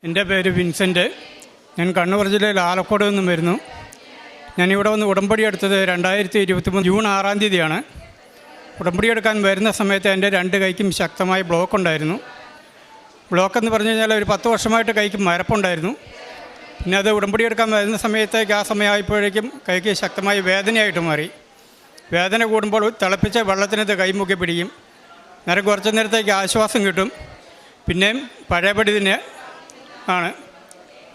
എൻ്റെ പേര് വിൻസെൻ്റ്. ഞാൻ കണ്ണൂർ ജില്ലയിൽ ആലക്കോട് നിന്നും വരുന്നു. ഞാനിവിടെ വന്ന് ഉടമ്പടി എടുത്തത് 2023 ജൂൺ 6-ാം തീയതിയാണ്. ഉടമ്പടി എടുക്കാൻ വരുന്ന സമയത്ത് എൻ്റെ രണ്ട് കൈക്കും ശക്തമായ ബ്ലോക്ക് ഉണ്ടായിരുന്നു. ബ്ലോക്ക് എന്ന് പറഞ്ഞു കഴിഞ്ഞാൽ ഒരു 10 വർഷമായിട്ട് കൈക്ക് മരപ്പുണ്ടായിരുന്നു. പിന്നെ അത് ഉടമ്പടി എടുക്കാൻ വരുന്ന സമയത്തേക്ക് ആ സമയമായപ്പോഴേക്കും കൈക്ക് ശക്തമായ വേദനയായിട്ട് മാറി. വേദന കൂടുമ്പോൾ തിളപ്പിച്ച വെള്ളത്തിനകത്ത് കൈമുക്കി പിടിക്കും. നേരം കുറച്ച് നേരത്തേക്ക് ആശ്വാസം കിട്ടും. പിന്നെയും പഴയപടി തന്നെ ആണ്.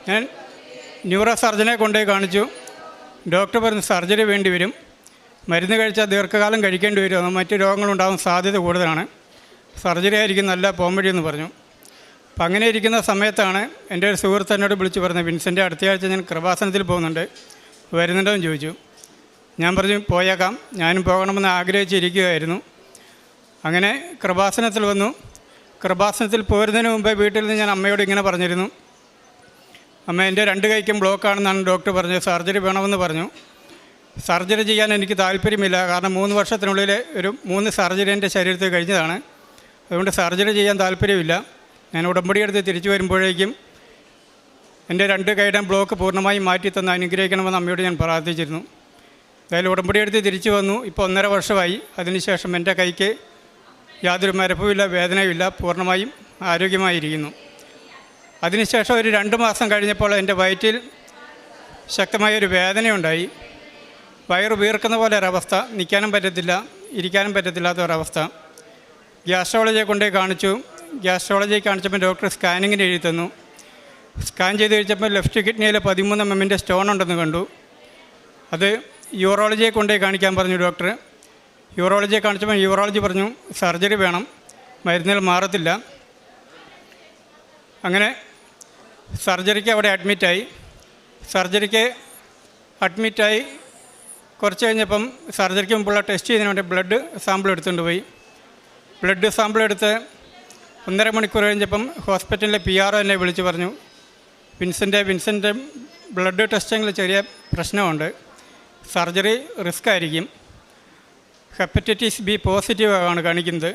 ഞാൻ ന്യൂറോ സർജനെ കൊണ്ടുപോയി കാണിച്ചു. ഡോക്ടർ പറഞ്ഞ് സർജറി വേണ്ടി വരും, മരുന്ന് കഴിച്ചാൽ ദീർഘകാലം കഴിക്കേണ്ടി വരും, മറ്റ് രോഗങ്ങളുണ്ടാകാൻ സാധ്യത കൂടുതലാണ്, സർജറി ആയിരിക്കും നല്ല പോംവഴിയെന്ന് പറഞ്ഞു. അപ്പം അങ്ങനെ ഇരിക്കുന്ന സമയത്താണ് എൻ്റെ ഒരു സുഹൃത്ത് എന്നോട് വിളിച്ച് പറഞ്ഞത്, വിൻസെൻ്റ് അടുത്തയാഴ്ച ഞാൻ കൃപാസനത്തിൽ പോകുന്നുണ്ട്, വരുന്നുണ്ടോ എന്ന് ചോദിച്ചു. ഞാൻ പറഞ്ഞു പോയേക്കാം, ഞാനും പോകണമെന്ന് ആഗ്രഹിച്ചിരിക്കുകയായിരുന്നു. അങ്ങനെ കൃപാസനത്തിൽ വന്നു. കൃപാസനത്തിൽ പോരുന്നതിന് മുമ്പേ വീട്ടിൽ നിന്ന് ഞാൻ അമ്മയോട് ഇങ്ങനെ പറഞ്ഞിരുന്നു, അമ്മ എൻ്റെ രണ്ട് കൈക്കും ബ്ലോക്കാണെന്നാണ് ഡോക്ടർ പറഞ്ഞത്, സർജറി വേണമെന്ന് പറഞ്ഞു. സർജറി ചെയ്യാൻ എനിക്ക് താല്പര്യമില്ല, കാരണം 3 വർഷത്തിനുള്ളിൽ ഒരു 3 സർജറി എൻ്റെ ശരീരത്തിൽ കഴിഞ്ഞതാണ്. അതുകൊണ്ട് സർജറി ചെയ്യാൻ താല്പര്യമില്ല. ഞാൻ ഉടമ്പടി എടുത്ത് തിരിച്ചു വരുമ്പോഴേക്കും എൻ്റെ രണ്ട് കൈയുടെ ബ്ലോക്ക് പൂർണ്ണമായും മാറ്റി തന്ന് അനുഗ്രഹിക്കണമെന്ന് അമ്മയോട് ഞാൻ പ്രാർത്ഥിച്ചിരുന്നു. അതായത് ഉടമ്പടി എടുത്ത് തിരിച്ചു വന്നു. ഇപ്പോൾ 1.5 വർഷമായി. അതിനുശേഷം എൻ്റെ കൈക്ക് യാതൊരു മരപ്പുമില്ല, വേദനയുമില്ല, പൂർണ്ണമായും ആരോഗ്യമായിരിക്കുന്നു. അതിനുശേഷം ഒരു 2 മാസം കഴിഞ്ഞപ്പോൾ എൻ്റെ വയറ്റിൽ ശക്തമായൊരു വേദനയുണ്ടായി. വയറ് വീർക്കുന്ന പോലെ ഒരവസ്ഥ, നിൽക്കാനും പറ്റത്തില്ല, ഇരിക്കാനും പറ്റത്തില്ലാത്ത ഒരവസ്ഥ. ഗ്യാസ്ട്രോളജിയെ കൊണ്ടുപോയി കാണിച്ചു. ഗ്യാസ്ട്രോളജിയെ കാണിച്ചപ്പോൾ ഡോക്ടർ സ്കാനിങ്ങിന് എഴുതി തന്നു. സ്കാൻ ചെയ്ത് കഴിച്ചപ്പോൾ ലെഫ്റ്റ് കിഡ്നിയിൽ 13 mm സ്റ്റോൺ ഉണ്ടെന്ന് കണ്ടു. അത് യൂറോളജിയെ കൊണ്ടുപോയി കാണിക്കാൻ പറഞ്ഞു ഡോക്ടർ. യൂറോളജിയെ കാണിച്ചപ്പോൾ യൂറോളജി പറഞ്ഞു സർജറി വേണം, മരുന്നുകൾ മാറത്തില്ല. അങ്ങനെ സർജറിക്ക് അവിടെ അഡ്മിറ്റായി. സർജറിക്ക് അഡ്മിറ്റായി കുറച്ച് കഴിഞ്ഞപ്പം സർജറിക്ക് മുമ്പുള്ള ടെസ്റ്റ് ചെയ്യുന്നതിന് വേണ്ടി ബ്ലഡ് സാമ്പിൾ എടുത്തുകൊണ്ട് പോയി. ബ്ലഡ് സാമ്പിൾ എടുത്ത് 1.5 മണിക്കൂർ കഴിഞ്ഞപ്പം ഹോസ്പിറ്റലിലെ PRO എന്നെ വിളിച്ച് പറഞ്ഞു, വിൻസെൻ്റ് ബ്ലഡ് ടെസ്റ്റിങ്ങിൽ ചെറിയ പ്രശ്നമുണ്ട്, സർജറി റിസ്ക് ആയിരിക്കും, ഹെപ്പറ്റൈറ്റിസ് B പോസിറ്റീവ് ആണ് കാണിക്കുന്നത്.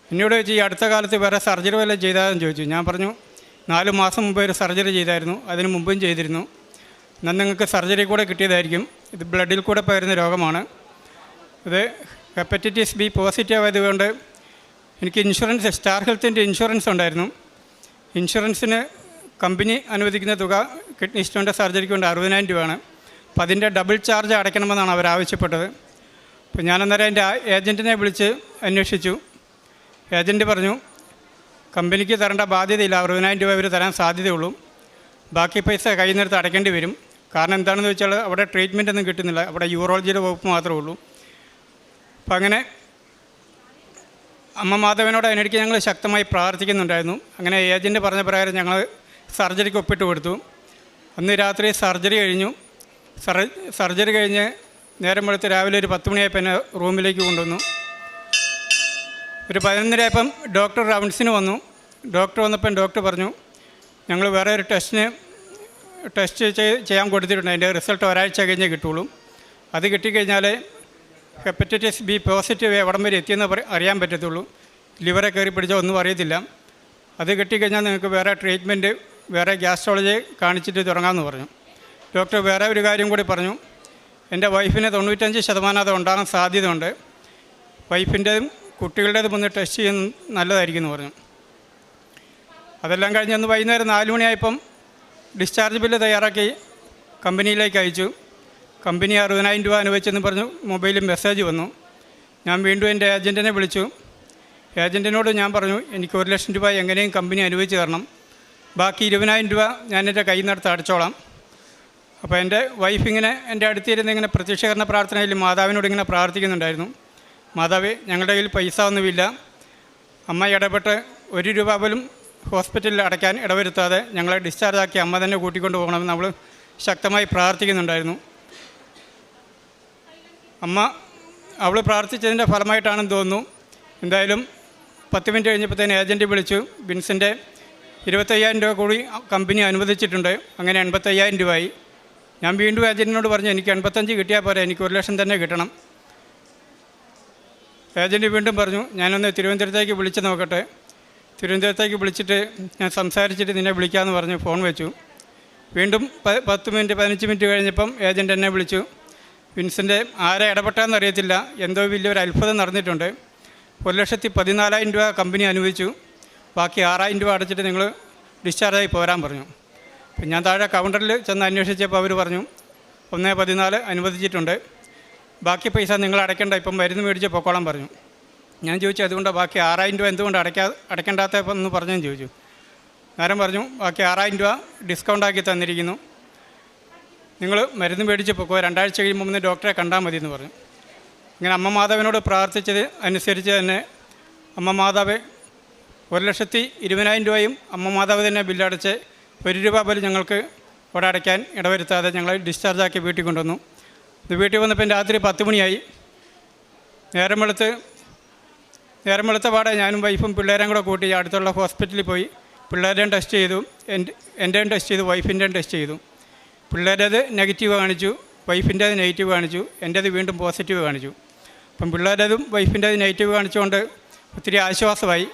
എന്നോട് ചോദിച്ചു ഈ അടുത്ത കാലത്ത് വേറെ സർജറി വല്ലതും ചെയ്താലെന്ന് ചോദിച്ചു. ഞാൻ പറഞ്ഞു 4 മാസം മുമ്പ് ഒരു സർജറി ചെയ്തായിരുന്നു, അതിന് മുമ്പും ചെയ്തിരുന്നു, എന്നാൽ നിങ്ങൾക്ക് സർജറി കൂടെ കിട്ടിയതായിരിക്കും. ഇത് ബ്ലഡിൽ കൂടെ പകരുന്ന രോഗമാണ്. ഇത് ഹെപ്പറ്റൈറ്റിസ് B പോസിറ്റീവ് ആയതുകൊണ്ട് എനിക്ക് ഇൻഷുറൻസ്, സ്റ്റാർ ഹെൽത്തിൻ്റെ ഇൻഷുറൻസ് ഉണ്ടായിരുന്നു. ഇൻഷുറൻസിന് കമ്പനി അനുവദിക്കുന്ന തുക കിഡ്നി സ്റ്റോണിൻ്റെ സർജറിക്ക് കൊണ്ട് 60,000 രൂപയാണ്. അപ്പോൾ അതിൻ്റെ ഡബിൾ ചാർജ് അടയ്ക്കണമെന്നാണ് അവർ ആവശ്യപ്പെട്ടത്. അപ്പോൾ ഞാനന്നേരം എൻ്റെ ഏജൻറ്റിനെ വിളിച്ച് അന്വേഷിച്ചു. ഏജൻറ്റ് പറഞ്ഞു കമ്പനിക്ക് തരേണ്ട ബാധ്യതയില്ല, 60,000 രൂപ അവർ തരാൻ സാധ്യതയുള്ളൂ, ബാക്കി പൈസ കയ്യിൽ നിന്നെടുത്ത് അടയ്ക്കേണ്ടി വരും. കാരണം എന്താണെന്ന് വെച്ചാൽ അവിടെ ട്രീറ്റ്മെൻ്റ് ഒന്നും കിട്ടുന്നില്ല, അവിടെ യൂറോളജിയുടെ വകുപ്പ് മാത്രമേ ഉള്ളൂ. അപ്പം അങ്ങനെ അമ്മ മാധവനോട് അതിനിടയ്ക്ക് ഞങ്ങൾ ശക്തമായി പ്രാർത്ഥിക്കുന്നുണ്ടായിരുന്നു. അങ്ങനെ ഏജൻറ്റ് പറഞ്ഞ പ്രകാരം ഞങ്ങൾ സർജറിക്ക് ഒപ്പിട്ട് കൊടുത്തു. അന്ന് രാത്രി സർജറി കഴിഞ്ഞു. സർജറി കഴിഞ്ഞ് നേരം വെളുത്ത് രാവിലെ ഒരു 10 മണിയായപ്പോൾ എന്നെ റൂമിലേക്ക് കൊണ്ടുവന്നു. ഒരു 11:30 ആയപ്പം ഡോക്ടർ റൗണ്ട്സിന് വന്നു. ഡോക്ടർ വന്നപ്പം ഡോക്ടർ പറഞ്ഞു ഞങ്ങൾ വേറെ ഒരു ടെസ്റ്റ് ചെയ്യാൻ കൊടുത്തിട്ടുണ്ട്, അതിൻ്റെ റിസൾട്ട് ഒരാഴ്ച കഴിഞ്ഞേ കിട്ടുള്ളൂ. അത് കിട്ടിക്കഴിഞ്ഞാൽ ഹെപ്പറ്റൈറ്റിസ് B പോസിറ്റീവ് എവിടം വരെ എത്തിയെന്ന് അറിയാൻ പറ്റത്തുള്ളൂ, ലിവറെ കയറി പിടിച്ചാൽ ഒന്നും അറിയത്തില്ല. അത് കിട്ടിക്കഴിഞ്ഞാൽ നിങ്ങൾക്ക് വേറെ ട്രീറ്റ്മെൻറ്റ്, വേറെ ഗ്യാസ്ട്രോളജിയെ കാണിച്ചിട്ട് തുടങ്ങാമെന്ന് പറഞ്ഞു. ഡോക്ടർ വേറെ ഒരു കാര്യം കൂടി പറഞ്ഞു, എൻ്റെ വൈഫിന് 95% അത് ഉണ്ടാകാൻ സാധ്യതയുണ്ട്, വൈഫിൻ്റെതും കുട്ടികളുടേതും ഒന്ന് ടെസ്റ്റ് ചെയ്യുന്ന നല്ലതായിരിക്കും എന്ന് പറഞ്ഞു. അതെല്ലാം കഴിഞ്ഞ് അന്ന് വൈകുന്നേരം 4 മണിയായപ്പം ഡിസ്ചാർജ് ബില്ല് തയ്യാറാക്കി കമ്പനിയിലേക്ക് അയച്ചു. കമ്പനി 60,000 രൂപ അനുവദിച്ചെന്ന് പറഞ്ഞു മൊബൈലിൽ മെസ്സേജ് വന്നു. ഞാൻ വീണ്ടും എൻ്റെ ഏജൻറ്റിനെ വിളിച്ചു. ഏജൻറ്റിനോട് ഞാൻ പറഞ്ഞു എനിക്ക് 1,00,000 രൂപ എങ്ങനെയും കമ്പനി അനുവദിച്ച് തരണം, ബാക്കി 20,000 രൂപ ഞാൻ എൻ്റെ കയ്യിൽ നിന്നെടുത്ത് അടച്ചോളാം. അപ്പോൾ എൻ്റെ വൈഫ് ഇങ്ങനെ എൻ്റെ അടുത്തിരുന്ന് ഇങ്ങനെ പ്രത്യക്ഷീകരണ പ്രാർത്ഥനയിൽ മാതാവിനോട് ഇങ്ങനെ പ്രാർത്ഥിക്കുന്നുണ്ടായിരുന്നു, മാതാവേ ഞങ്ങളുടെ കയ്യിൽ പൈസ ഒന്നുമില്ല, അമ്മ ഇടപെട്ട് 1 രൂപ പോലും ഹോസ്പിറ്റലിൽ അടയ്ക്കാൻ ഇടവരുത്താതെ ഞങ്ങളെ ഡിസ്ചാർജാക്കി അമ്മ തന്നെ കൂട്ടിക്കൊണ്ട് പോകണമെന്ന് നമ്മൾ ശക്തമായി പ്രാർത്ഥിക്കുന്നുണ്ടായിരുന്നു. അവൾ പ്രാർത്ഥിച്ചതിൻ്റെ ഫലമായിട്ടാണെന്ന് തോന്നുന്നു. എന്തായാലും 10 മിനിറ്റ് കഴിഞ്ഞപ്പോഴത്തേന് ഏജൻറ്റ് വിളിച്ചു, വിൻസെൻ്റ് 25,000 രൂപ കൂടി കമ്പനി അനുവദിച്ചിട്ടുണ്ട്, അങ്ങനെ 85,000 രൂപയായി. ഞാൻ വീണ്ടും ഏജൻറ്റിനോട് പറഞ്ഞു എനിക്ക് 85 കിട്ടിയാൽ പോരാ, എനിക്ക് 1,00,000 തന്നെ കിട്ടണം. ഏജൻറ്റ് വീണ്ടും പറഞ്ഞു ഞാനൊന്ന് തിരുവനന്തപുരത്തേക്ക് വിളിച്ച് നോക്കട്ടെ. തിരുവനന്തപുരത്തേക്ക് വിളിച്ചിട്ട് ഞാൻ സംസാരിച്ചിട്ട് നിന്നെ വിളിക്കാമെന്ന് പറഞ്ഞ് ഫോൺ വെച്ചു. വീണ്ടും 10 മിനിറ്റ് 15 മിനിറ്റ് കഴിഞ്ഞപ്പം ഏജൻറ്റ് എന്നെ വിളിച്ചു. വിൻസെൻ്റ് ആരെ ഇടപെട്ടാന്ന് അറിയത്തില്ല, എന്തോ വലിയൊരു അത്ഭുതം നടന്നിട്ടുണ്ട്. 1,14,000 രൂപ കമ്പനി അനുവദിച്ചു, ബാക്കി 6,000 രൂപ അടച്ചിട്ട് നിങ്ങൾ ഡിസ്ചാർജായി പോരാൻ പറഞ്ഞു. അപ്പം ഞാൻ താഴെ കൗണ്ടറിൽ ചെന്ന് അന്വേഷിച്ചപ്പോൾ അവർ പറഞ്ഞു 1,14 അനുവദിച്ചിട്ടുണ്ട്, ബാക്കി പൈസ നിങ്ങൾ അടയ്ക്കേണ്ട, ഇപ്പം മരുന്ന് മേടിച്ച് പൊക്കോളാൻ പറഞ്ഞു. ഞാൻ ചോദിച്ചു അതുകൊണ്ട് ബാക്കി 6,000 രൂപ എന്തുകൊണ്ട് അടയ്ക്കേണ്ടാത്തപ്പം എന്ന് പറഞ്ഞെന്ന് ചോദിച്ചു. നേരം പറഞ്ഞു ബാക്കി 6,000 രൂപ ഡിസ്കൗണ്ടാക്കി തന്നിരിക്കുന്നു, നിങ്ങൾ മരുന്ന് മേടിച്ച് പൊക്കോ, 2 ആഴ്ച കഴിയുമ്പോൾ ഒന്ന് ഡോക്ടറെ കണ്ടാൽ മതി എന്ന് പറഞ്ഞു. ഇങ്ങനെ അമ്മ മാതാവിനോട് പ്രാർത്ഥിച്ചത് അനുസരിച്ച് തന്നെ അമ്മ മാതാവ് 1,20,000 രൂപയും അമ്മ മാതാവ് തന്നെ ബില്ലടച്ച് 1 രൂപ പോലും ഞങ്ങൾക്ക് ഇവിടെ അടയ്ക്കാൻ ഇടവരുത്താതെ ഞങ്ങൾ ഡിസ്ചാർജാക്കി വീട്ടിൽ കൊണ്ടുവന്നു. ഇത് വീട്ടിൽ വന്നപ്പോൾ രാത്രി 10 മണിയായി. നേരം വെളുത്ത പാടെ ഞാനും വൈഫും പിള്ളേരെയും കൂടെ കൂട്ടി അടുത്തുള്ള ഹോസ്പിറ്റലിൽ പോയി പിള്ളേരുടെയും ടെസ്റ്റ് ചെയ്തു, എൻ്റെയും ടെസ്റ്റ് ചെയ്തു, വൈഫിൻ്റെയും ടെസ്റ്റ് ചെയ്തു. പിള്ളേരത് നെഗറ്റീവ് കാണിച്ചു, വൈഫിൻ്റേത് നെഗറ്റീവ് കാണിച്ചു, എൻ്റേത് വീണ്ടും പോസിറ്റീവ് കാണിച്ചു. അപ്പം പിള്ളേരതും വൈഫിൻ്റേത് നെഗറ്റീവ് കാണിച്ചുകൊണ്ട് ഒത്തിരി ആശ്വാസമായി.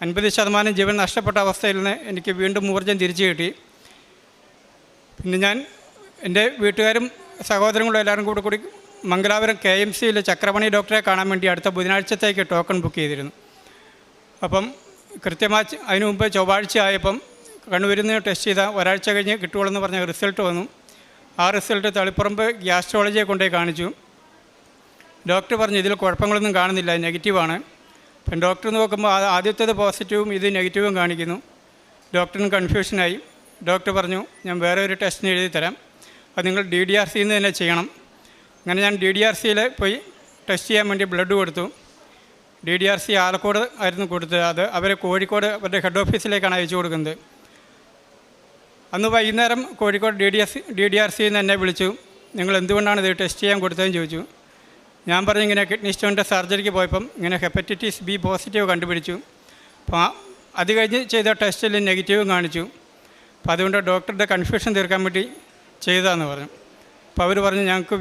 50% ജീവൻ നഷ്ടപ്പെട്ട അവസ്ഥയിൽ നിന്ന് എനിക്ക് വീണ്ടും ഊർജ്ജം തിരിച്ചു കിട്ടി. പിന്നെ ഞാൻ എൻ്റെ വീട്ടുകാരും സഹോദരങ്ങളും എല്ലാവരും കൂടി മംഗലാപുരം KMCയിൽ ചക്രമണി ഡോക്ടറെ കാണാൻ വേണ്ടി അടുത്ത ബുധനാഴ്ചത്തേക്ക് ടോക്കൺ ബുക്ക് ചെയ്തിരുന്നു. അപ്പം കൃത്യമായി അതിനു മുമ്പ് ചൊവ്വാഴ്ച ആയപ്പം കണ്ണൂരിൽ ടെസ്റ്റ് ചെയ്ത ഒരാഴ്ച കഴിഞ്ഞ് കിട്ടുകയുള്ളെന്ന് പറഞ്ഞ റിസൾട്ട് വന്നു. ആ റിസൾട്ട് തളിപ്പറമ്പ് ഗ്യാസ്ട്രോളജിയെ കൊണ്ടുപോയി കാണിച്ചു. ഡോക്ടർ പറഞ്ഞു ഇതിൽ കുഴപ്പങ്ങളൊന്നും കാണുന്നില്ല, നെഗറ്റീവാണ്. അപ്പം ഡോക്ടർ നോക്കുമ്പോൾ ആദ്യത്തേത് പോസിറ്റീവും ഇത് നെഗറ്റീവും കാണിക്കുന്നു. ഡോക്ടറിന് കൺഫ്യൂഷനായി. ഡോക്ടർ പറഞ്ഞു ഞാൻ വേറെ ഒരു ടെസ്റ്റിന് എഴുതി തരാം, അത് നിങ്ങൾ DDRCയിൽ നിന്ന് തന്നെ ചെയ്യണം. അങ്ങനെ ഞാൻ DDRCയിൽ പോയി ടെസ്റ്റ് ചെയ്യാൻ വേണ്ടി ബ്ലഡ് കൊടുത്തു. DDRC ആലക്കോട് ആയിരുന്നു കൊടുത്തത്. അത് അവർ കോഴിക്കോട് അവരുടെ ഹെഡ് ഓഫീസിലേക്കാണ് അയച്ചു കൊടുക്കുന്നത്. അന്ന് വൈകുന്നേരം കോഴിക്കോട് DDRCയിൽ നിന്ന് എന്നെ വിളിച്ചു, നിങ്ങൾ എന്തുകൊണ്ടാണ് ഇത് ടെസ്റ്റ് ചെയ്യാൻ കൊടുത്തതെന്ന് ചോദിച്ചു. ഞാൻ പറഞ്ഞു ഇങ്ങനെ കിഡ്നി സ്റ്റോണിൻ്റെ സർജറിക്ക് പോയപ്പം ഇങ്ങനെ ഹെപ്പറ്റൈറ്റിസ് B പോസിറ്റീവ് കണ്ടുപിടിച്ചു. അപ്പോൾ അത് കഴിഞ്ഞ് ചെയ്ത ടെസ്റ്റിൽ നെഗറ്റീവും കാണിച്ചു. അപ്പോൾ അതുകൊണ്ട് ഡോക്ടറുടെ കൺഫ്യൂഷൻ തീർക്കാൻ വേണ്ടി ചെയ്തതാണെന്ന് പറഞ്ഞു. അപ്പോൾ അവർ പറഞ്ഞു ഞങ്ങൾക്ക്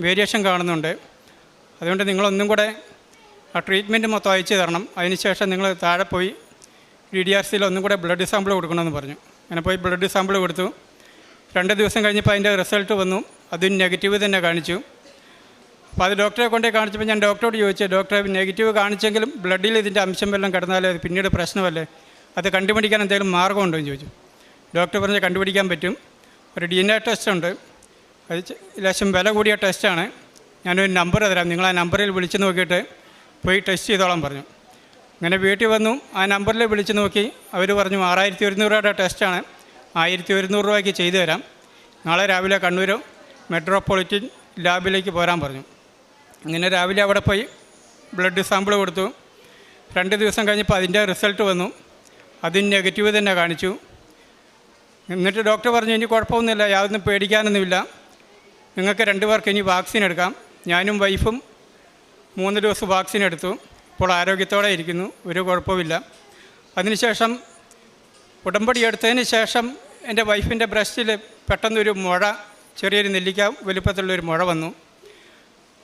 വേരിയേഷൻ കാണുന്നുണ്ട്, അതുകൊണ്ട് നിങ്ങളൊന്നും കൂടെ ആ ട്രീറ്റ്മെൻറ്റ് മൊത്തം അയച്ചു തരണം, അതിനുശേഷം നിങ്ങൾ താഴെ പോയി DDRCയിൽ ഒന്നും കൂടെ ബ്ലഡ് സാമ്പിൾ കൊടുക്കണമെന്ന് പറഞ്ഞു. അങ്ങനെ പോയി ബ്ലഡ് സാമ്പിൾ കൊടുത്തു. 2 ദിവസം കഴിഞ്ഞപ്പോൾ അതിൻ്റെ റിസൾട്ട് വന്നു, അതും നെഗറ്റീവ് തന്നെ കാണിച്ചു. അപ്പോൾ അത് ഡോക്ടറെ കൊണ്ടേ കാണിച്ചപ്പോൾ ഞാൻ ഡോക്ടറോട് ചോദിച്ചു, ഡോക്ടറെ നെഗറ്റീവ് കാണിച്ചെങ്കിലും ബ്ലഡിൽ ഇതിൻ്റെ അംശം വല്ലതും കിടന്നാലേ അത് പിന്നീട് പ്രശ്നമല്ലേ, അത് കണ്ടുപിടിക്കാൻ എന്തെങ്കിലും മാർഗ്ഗമുണ്ടോ എന്ന് ചോദിച്ചു. ഡോക്ടർ പറഞ്ഞ് കണ്ടുപിടിക്കാൻ പറ്റും, ഒരു DNA ടെസ്റ്റ് ഉണ്ട്, അത് ലേശം വില കൂടിയ ടെസ്റ്റാണ്, ഞാനൊരു നമ്പർ തരാം, നിങ്ങൾ ആ നമ്പറിൽ വിളിച്ച് നോക്കിയിട്ട് പോയി ടെസ്റ്റ് ചെയ്തോളാൻ പറഞ്ഞു. അങ്ങനെ വീട്ടിൽ വന്നു, ആ നമ്പറിൽ വിളിച്ച് നോക്കി. അവർ പറഞ്ഞു 6,100 രൂപയുടെ ടെസ്റ്റാണ്, 1,100 രൂപയ്ക്ക് ചെയ്തു തരാം, നാളെ രാവിലെ കണ്ണൂർ മെട്രോപൊളിറ്റൻ ലാബിലേക്ക് പോരാൻ പറഞ്ഞു. അങ്ങനെ രാവിലെ അവിടെ പോയി ബ്ലഡ് സാമ്പിൾ കൊടുത്തു. 2 ദിവസം കഴിഞ്ഞപ്പോൾ അതിൻ്റെ റിസൾട്ട് വന്നു, അതും നെഗറ്റീവ് തന്നെ കാണിച്ചു. എന്നിട്ട് ഡോക്ടർ പറഞ്ഞു ഇനി കുഴപ്പമൊന്നുമില്ല, യാതൊന്നും പേടിക്കാനൊന്നുമില്ല, നിങ്ങൾക്ക് 2 പേർക്ക് ഇനി വാക്സിൻ എടുക്കാം. ഞാനും വൈഫും 3 ഡോസ് വാക്സിൻ എടുത്തു, ഇപ്പോൾ ആരോഗ്യത്തോടെ ഇരിക്കുന്നു, ഒരു കുഴപ്പമില്ല. അതിനുശേഷം ഉടമ്പടി എടുത്തതിന് ശേഷം എൻ്റെ വൈഫിൻ്റെ ബ്രസ്റ്റിൽ പെട്ടെന്നൊരു മുഴ, ചെറിയൊരു നെല്ലിക്ക വലുപ്പത്തിലുള്ളൊരു മുഴ വന്നു.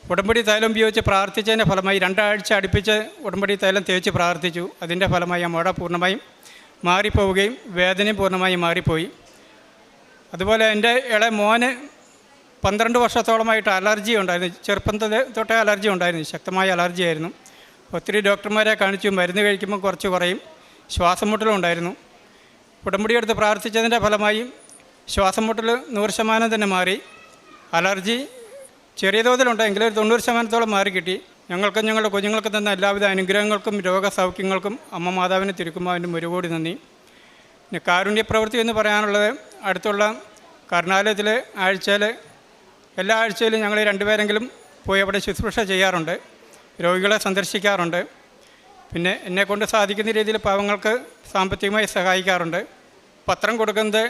ഉടമ്പടി തൈലം ഉപയോഗിച്ച് പ്രാർത്ഥിച്ചതിൻ്റെ ഫലമായി 2 ആഴ്ച അടുപ്പിച്ച് ഉടമ്പടി തൈലം തേച്ച് പ്രാർത്ഥിച്ചു. അതിൻ്റെ ഫലമായി ആ മുഴ പൂർണ്ണമായും മാറിപ്പോവുകയും വേദനയും പൂർണ്ണമായും മാറിപ്പോയി. അതുപോലെ എൻ്റെ ഇളയ മോന് 12 വർഷത്തോളമായിട്ട് അലർജി ഉണ്ടായിരുന്നു, ചെറുപ്പം തൊട്ടേ അലർജി ഉണ്ടായിരുന്നു, ശക്തമായ അലർജി ആയിരുന്നു. ഒത്തിരി ഡോക്ടർമാരെ കാണിച്ചു, മരുന്ന് കഴിക്കുമ്പോൾ കുറച്ച് കുറയും, ശ്വാസം മുട്ടലും ഉണ്ടായിരുന്നു. ഉടമ്പടി എടുത്ത് പ്രാർത്ഥിച്ചതിൻ്റെ ഫലമായി ശ്വാസം മുട്ടൽ 100% തന്നെ മാറി. അലർജി ചെറിയ തോതിലുണ്ടെങ്കിലും 90% മാറി കിട്ടി. ഞങ്ങൾക്കും ഞങ്ങളുടെ കുഞ്ഞുങ്ങൾക്ക് തന്ന എല്ലാവിധ അനുഗ്രഹങ്ങൾക്കും രോഗസൗഖ്യങ്ങൾക്കും അമ്മ മാതാവിനെ തിരുക്കുമാവിനും ഒരുപാട് നന്ദി. പിന്നെ കാരുണ്യ പ്രവൃത്തി എന്ന് പറയാനുള്ളത്, അടുത്തുള്ള കർണാലയത്തിൽ എല്ലാ ആഴ്ചയിലും ഞങ്ങൾ 2 പേരെങ്കിലും പോയി അവിടെ ശുശ്രൂഷ ചെയ്യാറുണ്ട്, രോഗികളെ സന്ദർശിക്കാറുണ്ട്. പിന്നെ എന്നെക്കൊണ്ട് സാധിക്കുന്ന രീതിയിൽ പാവങ്ങൾക്ക് സാമ്പത്തികമായി സഹായിക്കാറുണ്ട്. പത്രം കൊടുക്കുന്നത്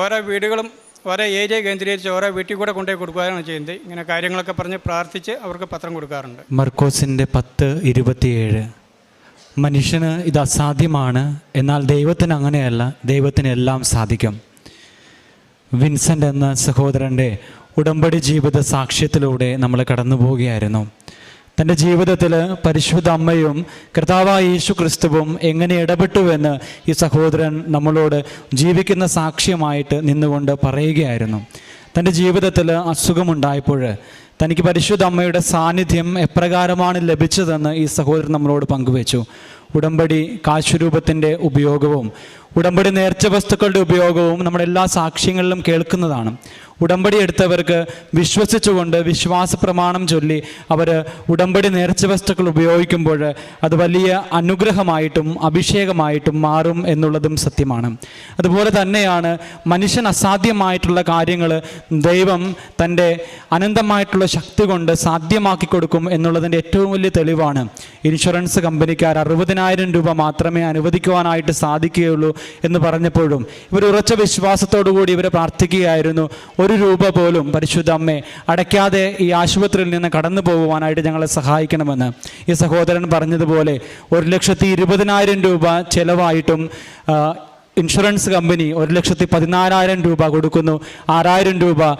ഓരോ വീടുകളും ഓരോ ഏരിയ കേന്ദ്രീകരിച്ച് ഓരോ വീട്ടിൽ കൂടെ കൊണ്ടുപോയി കൊടുക്കുകയാണ് ചെയ്യുന്നത്. ഇങ്ങനെ കാര്യങ്ങളൊക്കെ പറഞ്ഞ് പ്രാർത്ഥിച്ച് അവർക്ക് പത്രം കൊടുക്കാറുണ്ട്. മർക്കോസിൻ്റെ 10:27. മനുഷ്യന് ഇത് അസാധ്യമാണ്, എന്നാൽ ദൈവത്തിന് അങ്ങനെയല്ല, ദൈവത്തിന് എല്ലാം സാധിക്കും. വിൻസെൻ്റ് എന്ന സഹോദരൻ്റെ ഉടമ്പടി ജീവിത സാക്ഷ്യത്തിലൂടെ നമ്മൾ കടന്നു പോവുകയായിരുന്നു. തൻ്റെ ജീവിതത്തിൽ പരിശുദ്ധ അമ്മയും കർത്താവായ യേശു ക്രിസ്തുവും എങ്ങനെ ഇടപെട്ടുവെന്ന് ഈ സഹോദരൻ നമ്മളോട് ജീവിക്കുന്ന സാക്ഷ്യമായിട്ട് നിന്നുകൊണ്ട് പറയുകയായിരുന്നു. തൻ്റെ ജീവിതത്തിൽ അസുഖമുണ്ടായപ്പോൾ തനിക്ക് പരിശുദ്ധ അമ്മയുടെ സാന്നിധ്യം എപ്രകാരമാണ് ലഭിച്ചതെന്ന് ഈ സഹോദരൻ നമ്മളോട് പങ്കുവച്ചു. ഉടമ്പടി കാശുരൂപത്തിൻ്റെ ഉപയോഗവും ഉടമ്പടി നേർച്ച വസ്തുക്കളുടെ ഉപയോഗവും നമ്മുടെ എല്ലാ സാക്ഷ്യങ്ങളിലും കേൾക്കുന്നതാണ്. ഉടമ്പടി എടുത്തവർക്ക് വിശ്വസിച്ചുകൊണ്ട് വിശ്വാസ പ്രമാണം ചൊല്ലി അവർ ഉടമ്പടി നേർച്ച വസ്തുക്കൾ ഉപയോഗിക്കുമ്പോൾ അത് വലിയ അനുഗ്രഹമായിട്ടും അഭിഷേകമായിട്ടും മാറും എന്നുള്ളതും സത്യമാണ്. അതുപോലെ തന്നെയാണ് മനുഷ്യൻ അസാധ്യമായിട്ടുള്ള കാര്യങ്ങൾ ദൈവം തൻ്റെ അനന്തമായിട്ടുള്ള ശക്തി കൊണ്ട് സാധ്യമാക്കി കൊടുക്കും എന്നുള്ളതിൻ്റെ ഏറ്റവും വലിയ തെളിവാണ് ഇൻഷുറൻസ് കമ്പനിക്കാർ 60,000 രൂപ മാത്രമേ അനുവദിക്കുവാനായിട്ട് സാധിക്കുകയുള്ളൂ എന്ന് പറഞ്ഞപ്പോഴും ഇവർ ഉറച്ച വിശ്വാസത്തോടു കൂടി ഇവർ പ്രാർത്ഥിക്കുകയായിരുന്നു. 1 രൂപ പോലും പരിശുദ്ധ അമ്മേ അടയ്ക്കാതെ ഈ ആശുപത്രിയിൽ നിന്ന് കടന്നു പോകുവാനായിട്ട് ഞങ്ങളെ സഹായിക്കണമെന്ന്. ഈ സഹോദരൻ പറഞ്ഞതുപോലെ 1,20,000 രൂപ ചെലവായിട്ടും ഇൻഷുറൻസ് കമ്പനി 1,14,000 രൂപ കൊടുക്കുന്നു. 6,000 രൂപ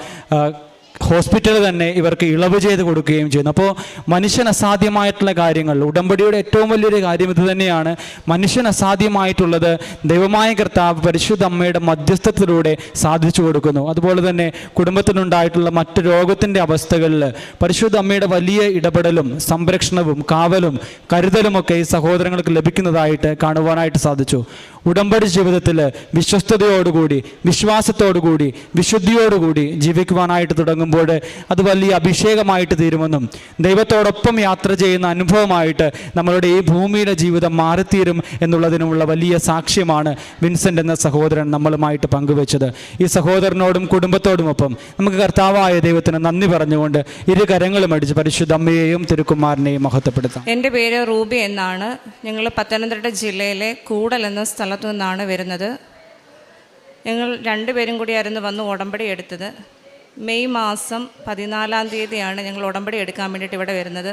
ഹോസ്പിറ്റൽ തന്നെ ഇവർക്ക് ഇളവ് ചെയ്ത് കൊടുക്കുകയും ചെയ്യുന്നു. അപ്പോൾ മനുഷ്യൻ അസാധ്യമായിട്ടുള്ള കാര്യങ്ങൾ, ഉടമ്പടിയുടെ ഏറ്റവും വലിയൊരു കാര്യം ഇത് തന്നെയാണ്. മനുഷ്യൻ അസാധ്യമായിട്ടുള്ളത് ദൈവമായ കർത്താവ് പരിശുദ്ധ അമ്മയുടെ മധ്യസ്ഥത്തിലൂടെ സാധിച്ചു കൊടുക്കുന്നു. അതുപോലെ തന്നെ കുടുംബത്തിനുണ്ടായിട്ടുള്ള മറ്റ് രോഗത്തിൻ്റെ അവസ്ഥകളിൽ പരിശുദ്ധ അമ്മയുടെ വലിയ ഇടപെടലും സംരക്ഷണവും കാവലും കരുതലുമൊക്കെ ഈ സഹോദരങ്ങൾക്ക് ലഭിക്കുന്നതായിട്ട് കാണുവാനായിട്ട് സാധിച്ചു. ഉടമ്പടി ജീവിതത്തിൽ വിശ്വസ്തയോടുകൂടി വിശ്വാസത്തോടുകൂടി വിശുദ്ധിയോടുകൂടി ജീവിക്കുവാനായിട്ട് തുടങ്ങുമ്പോൾ അത് വലിയ അഭിഷേകമായിട്ട് തീരുമെന്നും ദൈവത്തോടൊപ്പം യാത്ര ചെയ്യുന്ന അനുഭവമായിട്ട് നമ്മളുടെ ഈ ഭൂമിയുടെ ജീവിതം മാറിത്തീരും എന്നുള്ളതിനുമുള്ള വലിയ സാക്ഷ്യമാണ് വിൻസെൻ്റ് എന്ന സഹോദരൻ നമ്മളുമായിട്ട് പങ്കുവെച്ചത്. ഈ സഹോദരനോടും കുടുംബത്തോടുമൊപ്പം നമുക്ക് കർത്താവായ ദൈവത്തിന് നന്ദി പറഞ്ഞുകൊണ്ട് ഇരു കരങ്ങളും അടിച്ച് പരിശുദ്ധ അമ്മയെയും തിരുക്കുമാരനെയും മഹത്വപ്പെടുത്താം. എൻ്റെ പേര് റൂബി എന്നാണ്. ഞങ്ങൾ പത്തനംതിട്ട ജില്ലയിലെ കൂടൽ എന്ന സ്ഥലത്തു നിന്നാണ് വരുന്നത്. ഞങ്ങൾ 2 പേരും കൂടിയായിരുന്നു വന്ന് ഉടമ്പടി എടുത്തത്. മെയ് മാസം 14-ാം തീയതിയാണ് ഞങ്ങൾ ഉടമ്പടി എടുക്കാൻ വേണ്ടിയിട്ട് ഇവിടെ വരുന്നത്.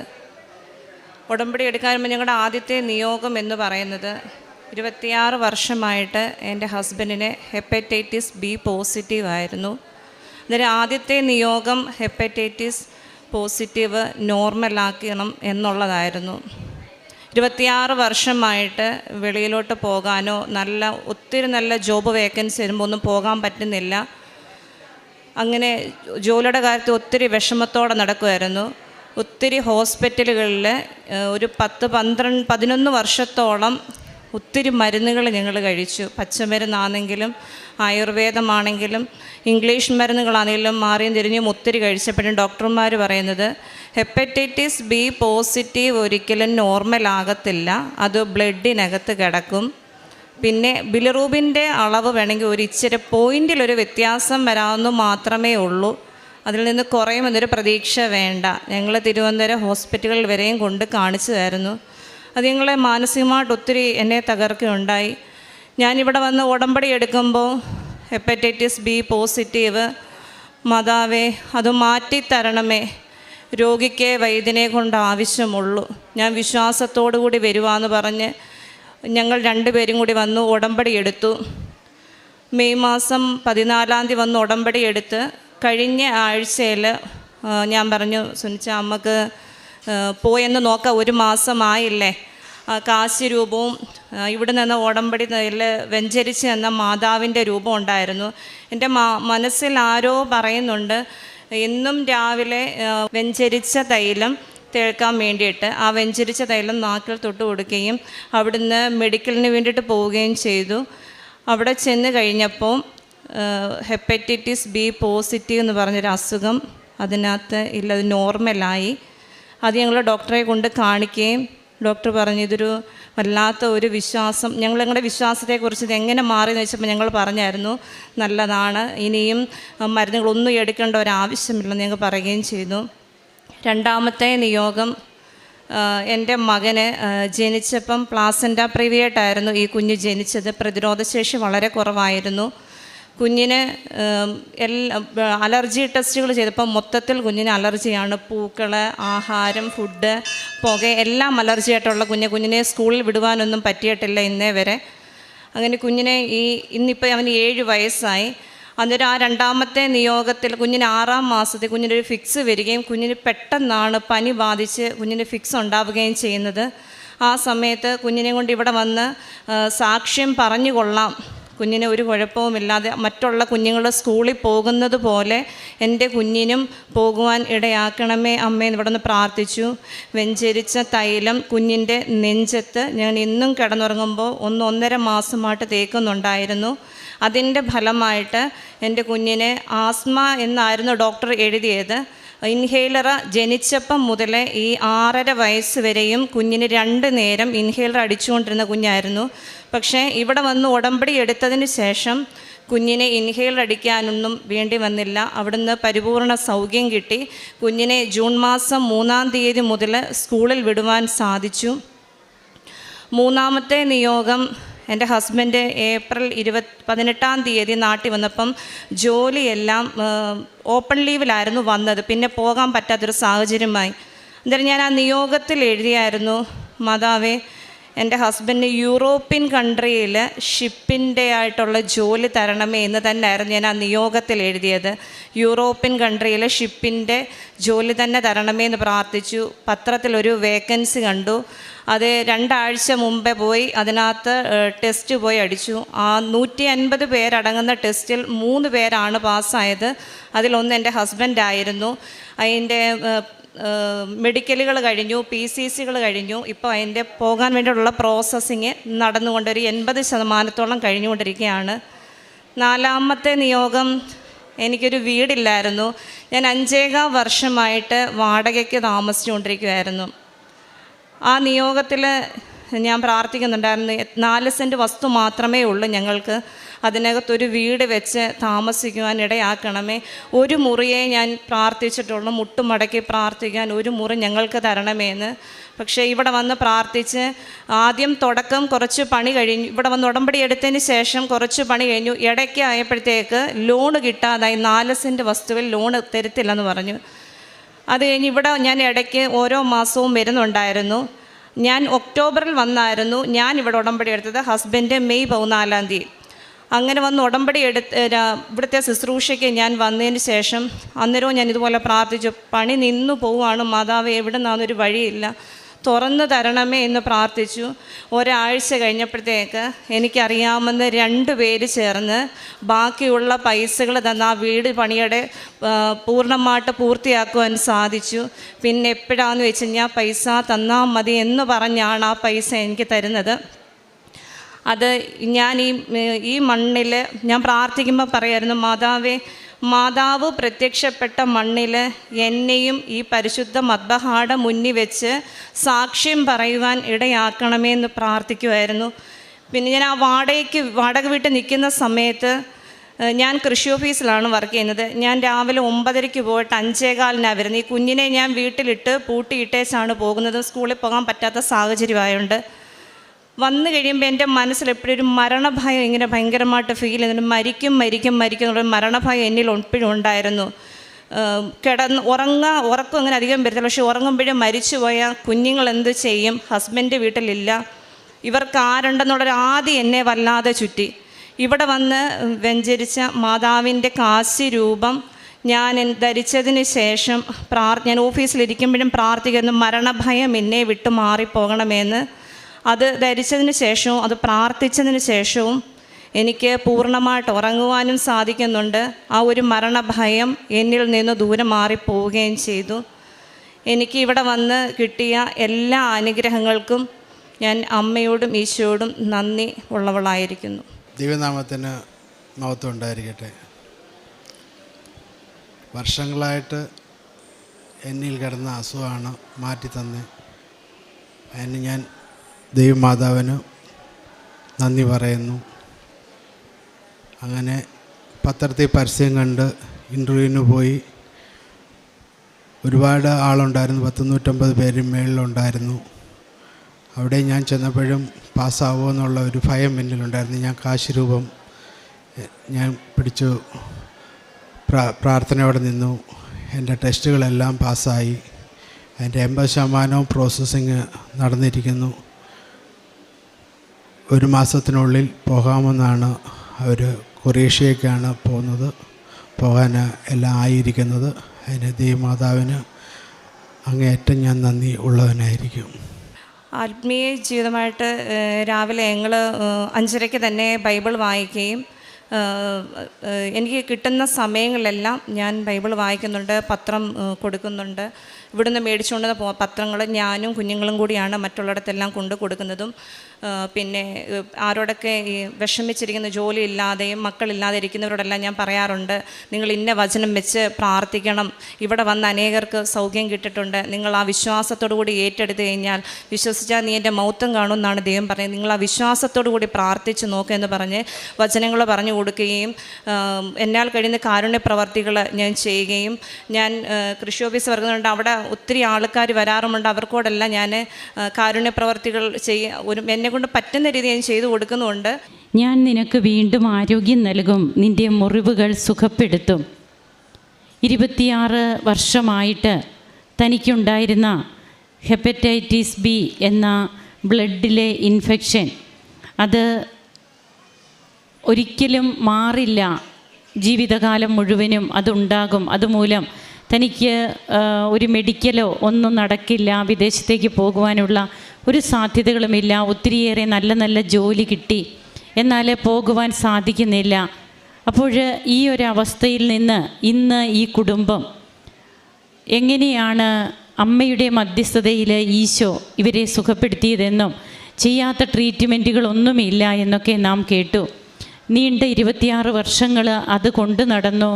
ഉടമ്പടി എടുക്കാൻ വരുമ്പോൾ ഞങ്ങളുടെ ആദ്യത്തെ നിയോഗം എന്ന് പറയുന്നത് 26 വർഷമായിട്ട് എൻ്റെ ഹസ്ബൻഡിന് ഹെപ്പറ്റൈറ്റിസ് ബി പോസിറ്റീവ് ആയിരുന്നു. അന്നേരം ആദ്യത്തെ നിയോഗം ഹെപ്പറ്റൈറ്റിസ് പോസിറ്റീവ് നോർമലാക്കണം എന്നുള്ളതായിരുന്നു. 26 വർഷമായിട്ട് വെളിയിലോട്ട് പോകാനോ ഒത്തിരി നല്ല ജോബ് വേക്കൻസി വരുമ്പോൾ ഒന്നും പോകാൻ പറ്റുന്നില്ല. അങ്ങനെ ജോലിയുടെ കാര്യത്തിൽ ഒത്തിരി വിഷമത്തോടെ നടക്കുമായിരുന്നു. ഒത്തിരി ഹോസ്പിറ്റലുകളിൽ ഒരു 10-11 വർഷത്തോളം ഒത്തിരി മരുന്നുകൾ ഞങ്ങൾ കഴിച്ചു. പച്ചമരുന്നാണെങ്കിലും ആയുർവേദമാണെങ്കിലും ഇംഗ്ലീഷ് മരുന്നുകളാണെങ്കിലും മാറിയും തിരിഞ്ഞും ഒത്തിരി കഴിച്ചപ്പോഴും ഡോക്ടർമാർ പറയുന്നത് ഹെപ്പറ്റൈറ്റിസ് ബി പോസിറ്റീവ് ഒരിക്കലും നോർമലാകത്തില്ല, അത് ബ്ലഡിനകത്ത് കിടക്കും. പിന്നെ ബിലിറൂബിൻ്റെ അളവ് വേണമെങ്കിൽ ഒരു ഇച്ചിരി പോയിൻ്റിലൊരു വ്യത്യാസം വരാമെന്ന് മാത്രമേ ഉള്ളൂ. അതിൽ നിന്ന് കുറയുമെന്നൊരു പ്രതീക്ഷ വേണ്ട. ഞങ്ങൾ തിരുവനന്തപുരം ഹോസ്പിറ്റലുകളിൽ വരെയും കൊണ്ട് കാണിച്ചതായിരുന്നു. അത് ഞങ്ങളെ മാനസികമായിട്ട് ഒത്തിരി എന്നെ തകർക്കുകയുണ്ടായി. ഞാനിവിടെ വന്ന് ഉടമ്പടി എടുക്കുമ്പോൾ ഹെപ്പറ്റൈറ്റിസ് ബി പോസിറ്റീവ് മാതാവേ അത് മാറ്റിത്തരണമേ, രോഗിക്ക് വൈദ്യനെ കൊണ്ട് ആവശ്യമുള്ളൂ, ഞാൻ വിശ്വാസത്തോടു കൂടി വരുവാന്ന് പറഞ്ഞ് ഞങ്ങൾ 2 പേരും കൂടി വന്നു ഉടമ്പടി എടുത്തു. മെയ് മാസം 14-ാം തീയതി വന്ന് ഉടമ്പടി എടുത്ത് കഴിഞ്ഞ ആഴ്ചയിൽ ഞാൻ പറഞ്ഞു സുനിച്ച അമ്മക്ക് പോയെന്ന് നോക്കാം, 1 മാസമായില്ലേ. കാശി രൂപവും ഇവിടെ നിന്ന് ഉടമ്പടി വെഞ്ചരിച്ച് എന്ന മാതാവിൻ്റെ രൂപം ഉണ്ടായിരുന്നു. എൻ്റെ മനസ്സിൽ ആരോ പറയുന്നുണ്ട് എന്നും രാവിലെ വെഞ്ചരിച്ച തൈലം തേക്കാൻ വേണ്ടിയിട്ട് ആ വെഞ്ചരിച്ച തൈലം നാക്കിൽ തൊട്ട് കൊടുക്കുകയും അവിടുന്ന് മെഡിക്കലിന് വേണ്ടിയിട്ട് പോവുകയും ചെയ്തു. അവിടെ ചെന്ന് കഴിഞ്ഞപ്പോൾ ഹെപ്പറ്റൈറ്റിസ് ബി പോസിറ്റീവ് എന്ന് പറഞ്ഞൊരു അസുഖം അതിനകത്ത് ഇല്ല, അത് നോർമലായി. അത് ഞങ്ങൾ ഡോക്ടറെ കൊണ്ട് കാണിക്കുകയും ഡോക്ടർ പറഞ്ഞു ഇതൊരു വല്ലാത്ത ഒരു വിശ്വാസം, ഞങ്ങളുടെ വിശ്വാസത്തെക്കുറിച്ച് ഇത് എങ്ങനെ മാറിയെന്ന് വെച്ചപ്പോൾ ഞങ്ങൾ പറഞ്ഞായിരുന്നു നല്ലതാണ്, ഇനിയും മരുന്നുകളൊന്നും എടുക്കേണ്ട ഒരാവശ്യമില്ലെന്ന് ഞങ്ങൾ പറയുകയും ചെയ്തു. 2ാമത്തെ നിയോഗം എൻ്റെ മകന് ജനിച്ചപ്പം പ്ലാസൻ്റ പ്രിവിയേട്ടായിരുന്നു ഈ കുഞ്ഞ് ജനിച്ചത്. പ്രതിരോധശേഷി വളരെ കുറവായിരുന്നു. കുഞ്ഞിന് അലർജി ടെസ്റ്റുകൾ ചെയ്തപ്പോൾ മൊത്തത്തിൽ കുഞ്ഞിന് അലർജിയാണ്. പൂക്കൾ, ആഹാരം, ഫുഡ്, പുക എല്ലാം അലർജിയായിട്ടുള്ള കുഞ്ഞിനെ സ്കൂളിൽ വിടുവാനൊന്നും പറ്റിയിട്ടില്ല ഇന്നേ വരെ. അങ്ങനെ കുഞ്ഞിനെ ഇന്നിപ്പോൾ അവന് 7 വയസ്സായി. അന്നേരം ആ രണ്ടാമത്തെ നിയോഗത്തിൽ കുഞ്ഞിന് 6-ാം മാസത്തിൽ കുഞ്ഞിനൊരു ഫിക്സ് വരികയും കുഞ്ഞിന് പെട്ടെന്നാണ് പനി ബാധിച്ച് കുഞ്ഞിന് ഫിക്സ് ഉണ്ടാവുകയും ചെയ്യുന്നത്. ആ സമയത്ത് കുഞ്ഞിനെ കൊണ്ട് ഇവിടെ വന്ന് സാക്ഷ്യം പറഞ്ഞു കൊള്ളാം, കുഞ്ഞിന് ഒരു കുഴപ്പവുമില്ലാതെ മറ്റുള്ള കുഞ്ഞുങ്ങൾ സ്കൂളിൽ പോകുന്നത് പോലെ എൻ്റെ കുഞ്ഞിനും പോകുവാൻ ഇടയാക്കണമേ അമ്മേ ഇവിടെ നിന്ന് പ്രാർത്ഥിച്ചു. വെഞ്ചരിച്ച തൈലം കുഞ്ഞിൻ്റെ നെഞ്ചത്ത് ഞാൻ ഇന്നും കിടന്നുറങ്ങുമ്പോൾ 1-1.5 മാസമായിട്ട് തേക്കുന്നുണ്ടായിരുന്നു. അതിൻ്റെ ഫലമായിട്ട് എൻ്റെ കുഞ്ഞിനെ ആസ്മ എന്നായിരുന്നു ഡോക്ടർ എഴുതിയത്. ഇൻഹേലർ ജനിച്ചപ്പം മുതലേ ഈ 6.5 വയസ്സ് വരെയും കുഞ്ഞിന് 2 നേരം ഇൻഹേലർ അടിച്ചുകൊണ്ടിരുന്ന കുഞ്ഞായിരുന്നു. പക്ഷേ ഇവിടെ വന്ന് ഉടമ്പടി എടുത്തതിന് ശേഷം കുഞ്ഞിനെ ഇൻഹേലർ അടിക്കാനൊന്നും വേണ്ടി വന്നില്ല. അവിടുന്ന് പരിപൂർണ സൗഖ്യം കിട്ടി. കുഞ്ഞിനെ ജൂൺ മാസം 3-ാം തീയതി മുതൽ സ്കൂളിൽ വിടുവാൻ സാധിച്ചു. 3-ാമത്തെ നിയോഗം എൻ്റെ ഹസ്ബൻഡ് ഏപ്രിൽ 18-ാം തീയതി നാട്ടിൽ വന്നപ്പം ജോലിയെല്ലാം ഓപ്പൺ ലീവിലായിരുന്നു വന്നത്. പിന്നെ പോകാൻ പറ്റാത്തൊരു സാഹചര്യമായി. അന്നേരം ഞാൻ ആ നിയോഗത്തിൽ എഴുതിയായിരുന്നു, മാതാവേ എൻ്റെ ഹസ്ബൻഡിന് യൂറോപ്യൻ കൺട്രിയിൽ ഷിപ്പിൻ്റെ ആയിട്ടുള്ള ജോലി തരണമേ എന്ന് തന്നെയായിരുന്നു ഞാൻ ആ നിയോഗത്തിൽ എഴുതിയത്. യൂറോപ്യൻ കൺട്രിയിൽ ഷിപ്പിൻ്റെ ജോലി തന്നെ തരണമേ എന്ന് പ്രാർത്ഥിച്ചു. പത്രത്തിലൊരു വേക്കൻസി കണ്ടു. അത് 2 ആഴ്ച മുമ്പേ പോയി അതിനകത്ത് ടെസ്റ്റ് പോയി അടിച്ചു. ആ 150 പേരടങ്ങുന്ന ടെസ്റ്റിൽ 3 പേരാണ് പാസ്സായത്. അതിലൊന്ന് എൻ്റെ ഹസ്ബൻഡായിരുന്നു. അതിൻ്റെ മെഡിക്കലുകൾ കഴിഞ്ഞു, PCCകൾ കഴിഞ്ഞു. ഇപ്പോൾ അതിൻ്റെ പോകാൻ വേണ്ടിയുള്ള പ്രോസസ്സിങ് നടന്നുകൊണ്ട് ഒരു 80% കഴിഞ്ഞുകൊണ്ടിരിക്കുകയാണ്. 4-ാമത്തെ നിയോഗം, എനിക്കൊരു വീടില്ലായിരുന്നു. ഞാൻ 5.25 വർഷമായിട്ട് വാടകയ്ക്ക് താമസിച്ചുകൊണ്ടിരിക്കുകയായിരുന്നു. ആ നിയോഗത്തിൽ ഞാൻ പ്രാർത്ഥിക്കുന്നുണ്ടായിരുന്നു, 4 സെൻറ്റ് വസ്തു മാത്രമേ ഉള്ളൂ ഞങ്ങൾക്ക്, അതിനകത്തൊരു വീട് വെച്ച് താമസിക്കുവാൻ ഇടയാക്കണമേ. ഒരു മുറിയെ ഞാൻ പ്രാർത്ഥിച്ചിട്ടുള്ളൂ, മുട്ടുമടക്കി പ്രാർത്ഥിക്കാൻ ഒരു മുറി ഞങ്ങൾക്ക് തരണമേന്ന്. പക്ഷേ ഇവിടെ വന്ന് പ്രാർത്ഥിച്ച് ആദ്യം തുടക്കം കുറച്ച് പണി കഴിഞ്ഞു. ഇവിടെ വന്ന് ഉടമ്പടി എടുത്തതിന് ശേഷം കുറച്ച് പണി കഴിഞ്ഞു. ഇടയ്ക്ക് ആയപ്പോഴത്തേക്ക് ലോണ് കിട്ടാതായി. 4 സെൻറ്റ് വസ്തുവിൽ ലോണ് തരത്തില്ലെന്ന് പറഞ്ഞു. അത് കഴിഞ്ഞ് ഇവിടെ ഞാൻ ഇടയ്ക്ക് ഓരോ മാസവും വരുന്നുണ്ടായിരുന്നു. ഞാൻ ഒക്ടോബറിൽ വന്നായിരുന്നു ഞാൻ ഇവിടെ ഉടമ്പടി എടുത്തത്. ഹസ്ബൻഡ് മെയ് 14-ാം തീയതി. അങ്ങനെ വന്ന് ഉടമ്പടി ഇവിടുത്തെ ശുശ്രൂഷയ്ക്ക് ഞാൻ വന്നതിന് ശേഷം അന്നേരവും ഞാൻ ഇതുപോലെ പ്രാർത്ഥിച്ചു, പണി നിന്നു പോവുകയാണ് മാതാവേ, എവിടെ നിന്നൊരു വഴിയില്ല, തുറന്നു തരണമേ എന്ന് പ്രാർത്ഥിച്ചു. ഒരാഴ്ച കഴിഞ്ഞപ്പോഴത്തേക്ക് എനിക്കറിയാമെന്ന് 2 പേര് ചേർന്ന് ബാക്കിയുള്ള പൈസകൾ തന്ന ആ വീട് പണിയുടെ പൂർണ്ണമായിട്ട് പൂർത്തിയാക്കുവാൻ സാധിച്ചു. പിന്നെ എപ്പോഴാണെന്ന് വെച്ച് കഴിഞ്ഞാൽ പൈസ തന്നാൽ മതി എന്ന് പറഞ്ഞാണ് ആ പൈസ എനിക്ക് തരുന്നത്. അത് ഞാൻ ഈ മണ്ണിൽ ഞാൻ പ്രാർത്ഥിക്കുമ്പോൾ പറയായിരുന്നു, മാതാവ് പ്രത്യക്ഷപ്പെട്ട മണ്ണിൽ എന്നെയും ഈ പരിശുദ്ധ മദ്ബഹായുടെ മുന്നിൽ വെച്ച് സാക്ഷ്യം പറയുവാൻ ഇടയാക്കണമേ എന്ന് പ്രാർത്ഥിക്കുമായിരുന്നു. പിന്നെ ഞാൻ ആ വാടക വീട്ടിൽ നിൽക്കുന്ന സമയത്ത് ഞാൻ കൃഷി ഓഫീസിലാണ് വർക്ക് ചെയ്യുന്നത്. ഞാൻ രാവിലെ 9:30 പോയിട്ട് 5:15 വരുന്നത്. ഈ കുഞ്ഞിനെ ഞാൻ വീട്ടിലിട്ട് പൂട്ടിയിട്ടേച്ചാണ് പോകുന്നത്. സ്കൂളിൽ പോകാൻ പറ്റാത്ത സാഹചര്യമായതുകൊണ്ട് വന്നു കഴിയുമ്പോൾ എൻ്റെ മനസ്സിൽ എപ്പോഴും ഒരു മരണഭയം ഇങ്ങനെ ഭയങ്കരമായിട്ട് ഫീൽ ചെയ്യുന്നുണ്ട്. മരിക്കും എന്നുള്ള മരണഭയം എന്നിൽ എപ്പോഴും ഉണ്ടായിരുന്നു. ഉറക്കം അങ്ങനെ അധികം വരത്തില്ല. പക്ഷെ ഉറങ്ങുമ്പോഴും മരിച്ചു പോയാൽ കുഞ്ഞുങ്ങൾ എന്ത് ചെയ്യും? ഹസ്ബൻഡ് വീട്ടിലില്ല, ഇവർക്ക് ആരുണ്ടെന്നുള്ളൊരു ആദ്യം എന്നെ വല്ലാതെ ചുറ്റി. ഇവിടെ വന്ന് വെഞ്ചരിച്ച മാതാവിൻ്റെ കാശി രൂപം ഞാൻ ധരിച്ചതിന് ശേഷം ഞാൻ ഓഫീസിലിരിക്കുമ്പോഴും പ്രാർത്ഥിക്കുന്നു, മരണഭയം എന്നെ വിട്ട് മാറിപ്പോകണമെന്ന്. അത് ധരിച്ചതിന് ശേഷവും അത് പ്രാർത്ഥിച്ചതിന് ശേഷവും എനിക്ക് പൂർണ്ണമായിട്ട് ഉറങ്ങുവാനും സാധിക്കുന്നുണ്ട്. ആ ഒരു മരണഭയം എന്നിൽ നിന്ന് ദൂരെ മാറിപ്പോവുകയും ചെയ്തു. എനിക്ക് ഇവിടെ വന്ന് കിട്ടിയ എല്ലാ അനുഗ്രഹങ്ങൾക്കും ഞാൻ അമ്മയോടും ഈശോയോടും നന്ദി ഉള്ളവളായിരിക്കുന്നു. ദൈവനാമത്തിന് മഹത്വം ഉണ്ടായിരിക്കട്ടെ. വർഷങ്ങളായിട്ട് എന്നിൽ കിടന്ന അസുഖമാണ് മാറ്റി തന്നെ. അതിന് ഞാൻ ദൈവമാതാവിന് നന്ദി പറയുന്നു. അങ്ങനെ പത്രത്തിൽ പരസ്യം കണ്ട് ഇൻ്റർവ്യൂവിന് പോയി. ഒരുപാട് ആളുണ്ടായിരുന്നു, 150 പേര് മേളിലുണ്ടായിരുന്നു. അവിടെ ഞാൻ ചെന്നപ്പോഴും പാസ്സാവുമോ എന്നുള്ള ഒരു ഭയം എന്നിലുണ്ടായിരുന്നു. ഞാൻ കാശ് രൂപം ഞാൻ പിടിച്ചു പ്രാർത്ഥനയോടെ നിന്നു. എൻ്റെ ടെസ്റ്റുകളെല്ലാം പാസ്സായി. അതിൻ്റെ 80% പ്രോസസ്സിങ് നടന്നിരിക്കുന്നു. 1 മാസത്തിനുള്ളിൽ പോകാമെന്നാണ് അവർ കൊറേഷ്യയ്ക്കാണ് പോകാൻ എല്ലാം ആയിരിക്കുന്നത്. അതിന് ദൈവമാതാവിന് അങ്ങേയറ്റം ഞാൻ നന്ദി ഉള്ളവനായിരിക്കും. ആത്മീയ ജീവിതമായിട്ട് രാവിലെ ഞങ്ങൾ 5:30 തന്നെ ബൈബിൾ വായിക്കുകയും എനിക്ക് കിട്ടുന്ന സമയങ്ങളിലെല്ലാം ഞാൻ ബൈബിൾ വായിക്കുന്നുണ്ട്, പത്രം കൊടുക്കുന്നുണ്ട്. ഇവിടുന്ന് മേടിച്ചുകൊണ്ടുവന്ന പത്രങ്ങൾ ഞാനും കുഞ്ഞുങ്ങളും കൂടിയാണ് മറ്റുള്ളിടത്തെല്ലാം കൊണ്ട് കൊടുക്കുന്നതും. പിന്നെ ആരോടൊക്കെ ഈ വിഷമിച്ചിരിക്കുന്ന ജോലി ഇല്ലാതെയും മക്കളില്ലാതെ ഇരിക്കുന്നവരോടെല്ലാം ഞാൻ പറയാറുണ്ട്, നിങ്ങൾ ഇന്ന വചനം വെച്ച് പ്രാർത്ഥിക്കണം, ഇവിടെ വന്ന് അനേകർക്ക് സൗഖ്യം കിട്ടിയിട്ടുണ്ട്, നിങ്ങൾ ആ വിശ്വാസത്തോടു കൂടി ഏറ്റെടുത്ത് കഴിഞ്ഞാൽ വിശ്വസിച്ചാൽ നീ എൻ്റെ മൗത്തം കാണുമെന്നാണ് ദൈവം പറയുന്നത്, നിങ്ങൾ ആ വിശ്വാസത്തോടു കൂടി പ്രാർത്ഥിച്ച് നോക്കുമെന്ന് പറഞ്ഞ് വചനങ്ങൾ പറഞ്ഞു കൊടുക്കുകയും എന്നാൽ കഴിയുന്ന കാരുണ്യ പ്രവർത്തികൾ ഞാൻ ചെയ്യുകയും, ഞാൻ കൃഷി ഓഫീസ് വർക്കുന്നുണ്ട്, അവിടെ ഒത്തിരി ആൾക്കാർ വരാറുമുണ്ട്, അവർക്കോടെല്ലാം ഞാൻ കാരുണ്യ പ്രവർത്തികൾ എന്നെക്കൊണ്ട് പറ്റുന്ന രീതി ഞാൻ ചെയ്തു കൊടുക്കുന്നുമുണ്ട്. ഞാൻ നിനക്ക് വീണ്ടും ആരോഗ്യം നൽകും, നിൻ്റെ മുറിവുകൾ സുഖപ്പെടുത്തും. 26 വർഷമായിട്ട് തനിക്കുണ്ടായിരുന്ന ഹെപ്പറ്റൈറ്റിസ് ബി എന്ന ബ്ലഡിലെ ഇൻഫെക്ഷൻ അത് ഒരിക്കലും മാറില്ല, ജീവിതകാലം മുഴുവനും അതുണ്ടാകും. അതുമൂലം തനിക്ക് ഒരു മെഡിക്കലോ ഒന്നും നടക്കില്ല, വിദേശത്തേക്ക് പോകുവാനുള്ള ഒരു സാധ്യതകളുമില്ല. ഒത്തിരിയേറെ നല്ല നല്ല ജോലി കിട്ടി, എന്നാൽ പോകുവാൻ സാധിക്കുന്നില്ല. അപ്പോൾ ഈ ഒരു അവസ്ഥയിൽ നിന്ന് ഇന്ന് ഈ കുടുംബം എങ്ങനെയാണ് അമ്മയുടെ മധ്യസ്ഥതയിൽ ഈശോ ഇവരെ സുഖപ്പെടുത്തിയതെന്നും ചെയ്യാത്ത ട്രീറ്റ്മെൻറ്റുകളൊന്നുമില്ല എന്നൊക്കെ നാം കേട്ടു. നീണ്ട 26 വർഷങ്ങൾ അത് കൊണ്ടു നടന്നു.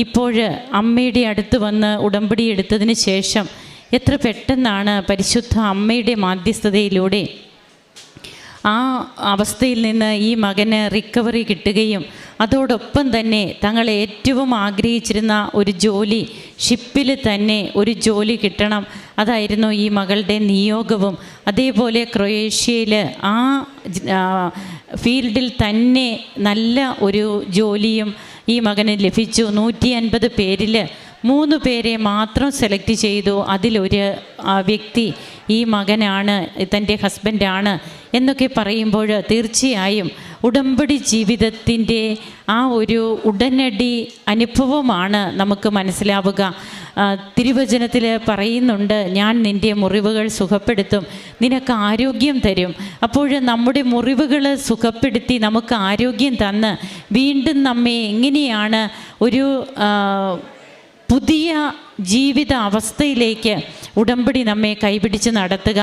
ഇപ്പോൾ അമ്മയുടെ അടുത്ത് വന്ന് ഉടമ്പടി എടുത്തതിന് ശേഷം എത്ര പെട്ടെന്നാണ് പരിശുദ്ധ അമ്മയുടെ മാധ്യസ്ഥതയിലൂടെ ആ അവസ്ഥയിൽ നിന്ന് ഈ മകന് റിക്കവറി കിട്ടുകയും അതോടൊപ്പം തന്നെ തങ്ങൾ ഏറ്റവും ആഗ്രഹിച്ചിരുന്ന ഒരു ജോലി, ഷിപ്പിൽ തന്നെ ഒരു ജോലി കിട്ടണം, അതായിരുന്നു ഈ മകളുടെ നിയോഗവും. അതേപോലെ ക്രൊയേഷ്യയിൽ ആ ഫീൽഡിൽ തന്നെ നല്ല ഒരു ജോലിയും ഈ മകന് ലഭിച്ചു. 150 പേരിൽ 3 പേരെ മാത്രം സെലക്ട് ചെയ്തു. അതിലൊരു വ്യക്തി ഈ മകനാണ്, തൻ്റെ ഹസ്ബൻഡാണ് എന്നൊക്കെ പറയുമ്പോൾ തീർച്ചയായും ഉടമ്പടി ജീവിതത്തിൻ്റെ ആ ഒരു ഉടനടി അനുഭവമാണ് നമുക്ക് മനസ്സിലാവുക. തിരുവചനത്തിൽ പറയുന്നുണ്ട്, ഞാൻ നിൻ്റെ മുറിവുകൾ സുഖപ്പെടുത്തും, നിനക്ക് ആരോഗ്യം തരും. അപ്പോൾ നമ്മുടെ മുറിവുകൾ സുഖപ്പെടുത്തി നമുക്ക് ആരോഗ്യം തന്ന് വീണ്ടും നമ്മെ എങ്ങനെയാണ് ഒരു പുതിയ ജീവിത അവസ്ഥയിലേക്ക് ഉടമ്പടി നമ്മെ കൈപിടിച്ച് നടത്തുക.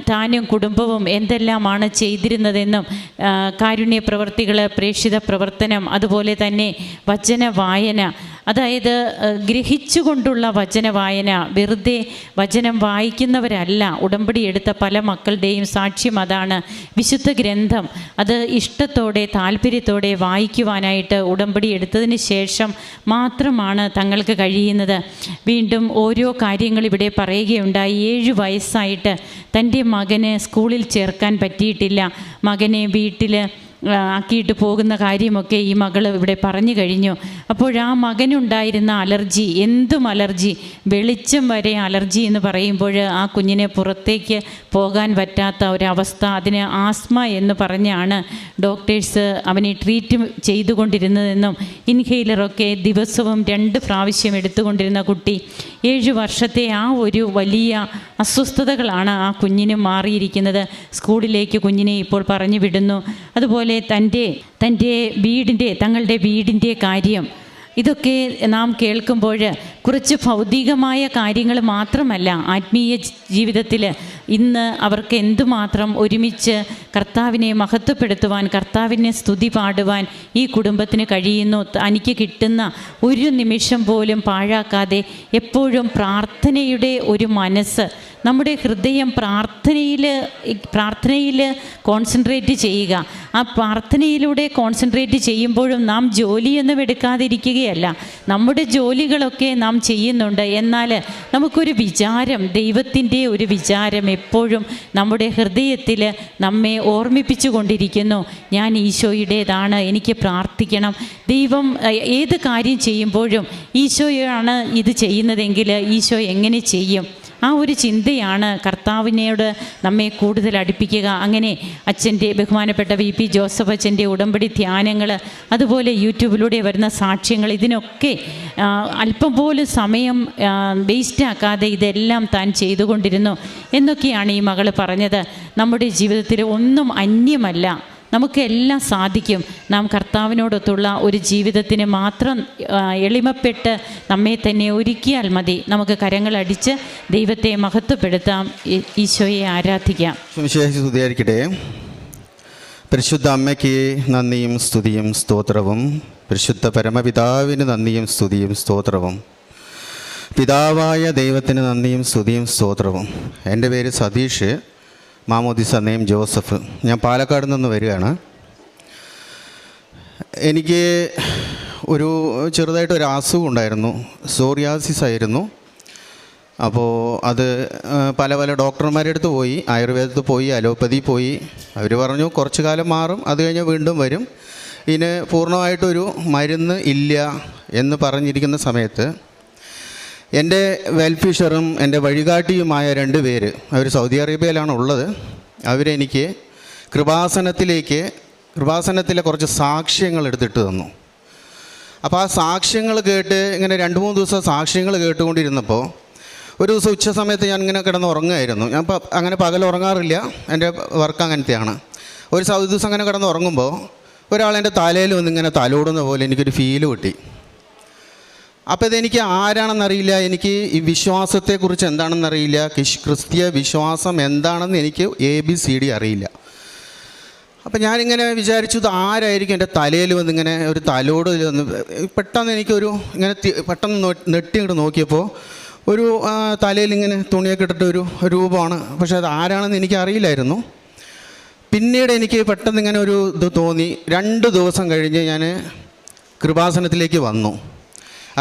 താനും കുടുംബവും എന്തെല്ലാമാണ് ചെയ്തിരുന്നതെന്നും കാരുണ്യ പ്രവർത്തികൾ, പ്രേക്ഷിത പ്രവർത്തനം, അതുപോലെ തന്നെ വചന വായന, അതായത് ഗ്രഹിച്ചുകൊണ്ടുള്ള വചന വായന, വെറുതെ വചനം വായിക്കുന്നവരല്ല. ഉടമ്പടി എടുത്ത പല മക്കളുടെയും സാക്ഷ്യം അതാണ്. വിശുദ്ധ ഗ്രന്ഥം അത് ഇഷ്ടത്തോടെ താല്പര്യത്തോടെ വായിക്കുവാനായിട്ട് ഉടമ്പടി എടുത്തതിന് ശേഷം മാത്രമാണ് തങ്ങൾക്ക് കഴിയുന്നത്. വീണ്ടും ഓരോ കാര്യങ്ങൾ ഇവിടെ പറയുകയുണ്ടായി. 7 വയസ്സായിട്ട് തൻ്റെ മകന് സ്കൂളിൽ ചേർക്കാൻ പറ്റിയിട്ടില്ല. മകനെ വീട്ടിൽ ആക്കിയിട്ട് പോകുന്ന കാര്യമൊക്കെ ഈ മകൾ ഇവിടെ പറഞ്ഞു കഴിഞ്ഞു. അപ്പോൾ ആ മകനുണ്ടായിരുന്ന അലർജി, എന്തും അലർജി, വെളിച്ചം വരെ അലർജി എന്ന് പറയുമ്പോൾ ആ കുഞ്ഞിനെ പുറത്തേക്ക് പോകാൻ പറ്റാത്ത ഒരവസ്ഥ, അതിന് ആസ്മ എന്ന് പറഞ്ഞാണ് ഡോക്ടേഴ്സ് അവനെ ട്രീറ്റ് ചെയ്തുകൊണ്ടിരുന്നതെന്നും ഇൻഹെയിലറൊക്കെ ദിവസവും 2 പ്രാവശ്യം എടുത്തുകൊണ്ടിരുന്ന കുട്ടി 7 വർഷത്തെ ആ ഒരു വലിയ അസ്വസ്ഥതകളാണ് ആ കുഞ്ഞിന് മാറിയിരിക്കുന്നത്. സ്കൂളിലേക്ക് കുഞ്ഞിനെ ഇപ്പോൾ പറഞ്ഞു വിടുന്നു. അതുപോലെ തങ്ങളുടെ വീടിൻ്റെ കാര്യം, ഇതൊക്കെ നാം കേൾക്കുമ്പോൾ കുറച്ച് ഭൗതികമായ കാര്യങ്ങൾ മാത്രമല്ല, ആത്മീയ ജീവിതത്തിൽ ഇന്ന് അവർക്ക് എന്തുമാത്രം ഒരുമിച്ച് കർത്താവിനെ മഹത്വപ്പെടുത്തുവാൻ, കർത്താവിനെ സ്തുതി പാടുവാൻ ഈ കുടുംബത്തിന് കഴിയുന്നു. തനിക്ക് കിട്ടുന്ന ഒരു നിമിഷം പോലും പാഴാക്കാതെ എപ്പോഴും പ്രാർത്ഥനയുടെ ഒരു മനസ്സ്, നമ്മുടെ ഹൃദയം പ്രാർത്ഥനയിൽ കോൺസെൻട്രേറ്റ് ചെയ്യുക. ആ പ്രാർത്ഥനയിലൂടെ കോൺസെൻട്രേറ്റ് ചെയ്യുമ്പോഴും നാം ജോലിയൊന്നും എടുക്കാതിരിക്കുകയല്ല. നമ്മുടെ ജോലികളൊക്കെ നാം ചെയ്യുന്നുണ്ട്, എന്നാൽ നമുക്കൊരു വിചാരം, ദൈവത്തിൻ്റെ ഒരു വിചാരം എപ്പോഴും നമ്മുടെ ഹൃദയത്തിൽ നമ്മെ ഓർമ്മിപ്പിച്ചു കൊണ്ടിരിക്കുന്നു. ഞാൻ ഈശോയുടേതാണ്, എനിക്ക് പ്രാർത്ഥിക്കണം. ദൈവം ഏത് കാര്യം ചെയ്യുമ്പോഴും ഈശോയാണ് ഇത് ചെയ്യുന്നതെങ്കിൽ ഈശോ എങ്ങനെ ചെയ്യും? ആ ഒരു ചിന്തയാണ് കർത്താവിനോട് നമ്മെ കൂടുതൽ അടുപ്പിക്കുക. അങ്ങനെ അച്ഛൻ്റെ ബഹുമാനപ്പെട്ട VP ജോസഫ് അച്ഛൻ്റെ ഉടമ്പടി ധ്യാനങ്ങൾ, അതുപോലെ യൂട്യൂബിലൂടെ വരുന്ന സാക്ഷ്യങ്ങൾ, ഇതിനൊക്കെ അല്പം പോലും സമയം വേസ്റ്റാക്കാതെ ഇതെല്ലാം താൻ ചെയ്തുകൊണ്ടിരുന്നു എന്നൊക്കെയാണ് ഈ മകൾ പറഞ്ഞത്. നമ്മുടെ ജീവിതത്തിൽ ഒന്നും അന്യമല്ല, നമുക്കെല്ലാം സാധിക്കും. നാം കർത്താവിനോടൊത്തുള്ള ഒരു ജീവിതത്തിന് മാത്രം എളിമപ്പെട്ട് നമ്മെ തന്നെ ഒരുക്കിയാൽ മതി. നമുക്ക് കരങ്ങളടിച്ച് ദൈവത്തെ മഹത്വപ്പെടുത്താം, ഈശോയെ ആരാധിക്കാം. സ്തുതിയായിരിക്കട്ടെ. പരിശുദ്ധ അമ്മയ്ക്ക് നന്ദിയും സ്തുതിയും സ്തോത്രവും, പരിശുദ്ധ പരമപിതാവിന് നന്ദിയും സ്തുതിയും സ്തോത്രവും, പിതാവായ ദൈവത്തിന് നന്ദിയും സ്തുതിയും സ്തോത്രവും. എൻ്റെ പേര് സതീഷ്, മാമോദിസ നെയിം ജോസഫ്. ഞാൻ പാലക്കാട് നിന്ന് വരികയാണ്. എനിക്ക് ചെറുതായിട്ടൊരു അസുഖം ഉണ്ടായിരുന്നു, സോറിയാസിസ് ആയിരുന്നു. അപ്പോൾ അത് പല ഡോക്ടർമാരുടെ അടുത്ത് പോയി, ആയുർവേദത്തിൽ പോയി, അലോപ്പതി പോയി. അവർ പറഞ്ഞു കുറച്ച് കാലം മാറും, അത് കഴിഞ്ഞ് വീണ്ടും വരും, ഇതിന് പൂർണ്ണമായിട്ടൊരു മരുന്ന് ഇല്ല എന്ന് പറഞ്ഞിരിക്കുന്ന സമയത്ത് എൻ്റെ വെൽഫിഷറും എൻ്റെ വഴികാട്ടിയുമായ 2 പേര്, അവർ സൗദി അറേബ്യയിലാണ് ഉള്ളത്, അവരെനിക്ക് കൃപാസനത്തിലെ കുറച്ച് സാക്ഷ്യങ്ങൾ എടുത്തിട്ട് തന്നു. അപ്പോൾ ആ സാക്ഷ്യങ്ങൾ കേട്ട് ഇങ്ങനെ 2-3 ദിവസം സാക്ഷ്യങ്ങൾ കേട്ടുകൊണ്ടിരുന്നപ്പോൾ ഒരു ദിവസം ഉച്ച സമയത്ത് ഞാൻ ഇങ്ങനെ കിടന്ന് ഉറങ്ങുമായിരുന്നു. ഞാൻ അങ്ങനെ പകൽ ഉറങ്ങാറില്ല, എൻ്റെ വർക്ക് അങ്ങനത്തെയാണ്. ഒരു ദിവസം അങ്ങനെ കിടന്ന് ഉറങ്ങുമ്പോൾ ഒരാൾ എൻ്റെ തലയിൽ വന്നിങ്ങനെ തലോടുന്ന പോലെ എനിക്കൊരു ഫീല് കിട്ടി. അപ്പോൾ ഇതെനിക്ക് ആരാണെന്നറിയില്ല, എനിക്ക് ഈ വിശ്വാസത്തെക്കുറിച്ച് എന്താണെന്നറിയില്ല, ക്രിസ്തീയ വിശ്വാസം എന്താണെന്ന് എനിക്ക് ABCD അറിയില്ല. അപ്പം ഞാനിങ്ങനെ വിചാരിച്ചു ഇത് ആരായിരിക്കും എൻ്റെ തലയിൽ വന്നിങ്ങനെ ഒരു തലോട് വന്ന്. പെട്ടെന്ന് എനിക്കൊരു ഇങ്ങനെ പെട്ടെന്ന് നെട്ടി ഇങ്ങോട്ട് നോക്കിയപ്പോൾ ഒരു തലയിൽ ഇങ്ങനെ തുണിയൊക്കെ ഇട്ടിട്ട് ഒരു രൂപമാണ്. പക്ഷേ അത് ആരാണെന്ന് എനിക്ക് അറിയില്ലായിരുന്നു. പിന്നീട് എനിക്ക് പെട്ടെന്ന് ഇങ്ങനെ ഒരു ഇത് തോന്നി. 2 ദിവസം കഴിഞ്ഞ് ഞാൻ കൃപാസനത്തിലേക്ക് വന്നു.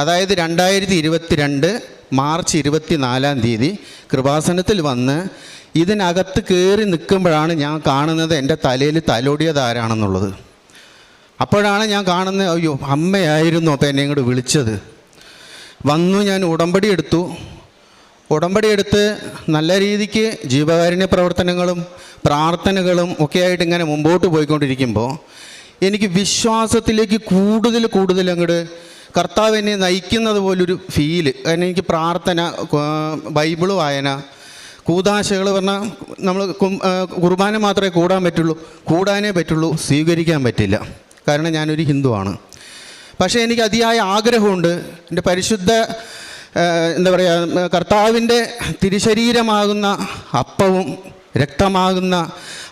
അതായത് 2022 മാർച്ച് 24-ാം തീയതി കൃപാസനത്തിൽ വന്ന് ഇതിനകത്ത് കയറി നിൽക്കുമ്പോഴാണ് ഞാൻ കാണുന്നത് എൻ്റെ തലയിൽ തലോടിയത് ആരാണെന്നുള്ളത്. അപ്പോഴാണ് ഞാൻ കാണുന്നത്, അയ്യോ അമ്മയായിരുന്നു അപ്പോൾ എന്നെ ഇങ്ങോട്ട് വിളിച്ചത്. വന്നു, ഞാൻ ഉടമ്പടി എടുത്ത് നല്ല രീതിക്ക് ജീവകാരുണ്യ പ്രവർത്തനങ്ങളും പ്രാർത്ഥനകളും ഒക്കെ ആയിട്ട് ഇങ്ങനെ മുമ്പോട്ട് പോയിക്കൊണ്ടിരിക്കുമ്പോൾ എനിക്ക് വിശ്വാസത്തിലേക്ക് കൂടുതൽ അങ്ങോട്ട് കർത്താവ് എന്നെ നയിക്കുന്നത് പോലൊരു ഫീല്. കാരണം എനിക്ക് പ്രാർത്ഥന, ബൈബിള് വായന, കൂതാശകൾ പറഞ്ഞാൽ നമ്മൾ കുർബാന മാത്രമേ കൂടാനേ പറ്റുള്ളൂ, സ്വീകരിക്കാൻ പറ്റില്ല. കാരണം ഞാനൊരു ഹിന്ദുവാണ്. പക്ഷേ എനിക്ക് അതിയായ ആഗ്രഹമുണ്ട്, എൻ്റെ പരിശുദ്ധ കർത്താവിൻ്റെ തിരുശരീരമാകുന്ന അപ്പവും രക്തമാകുന്ന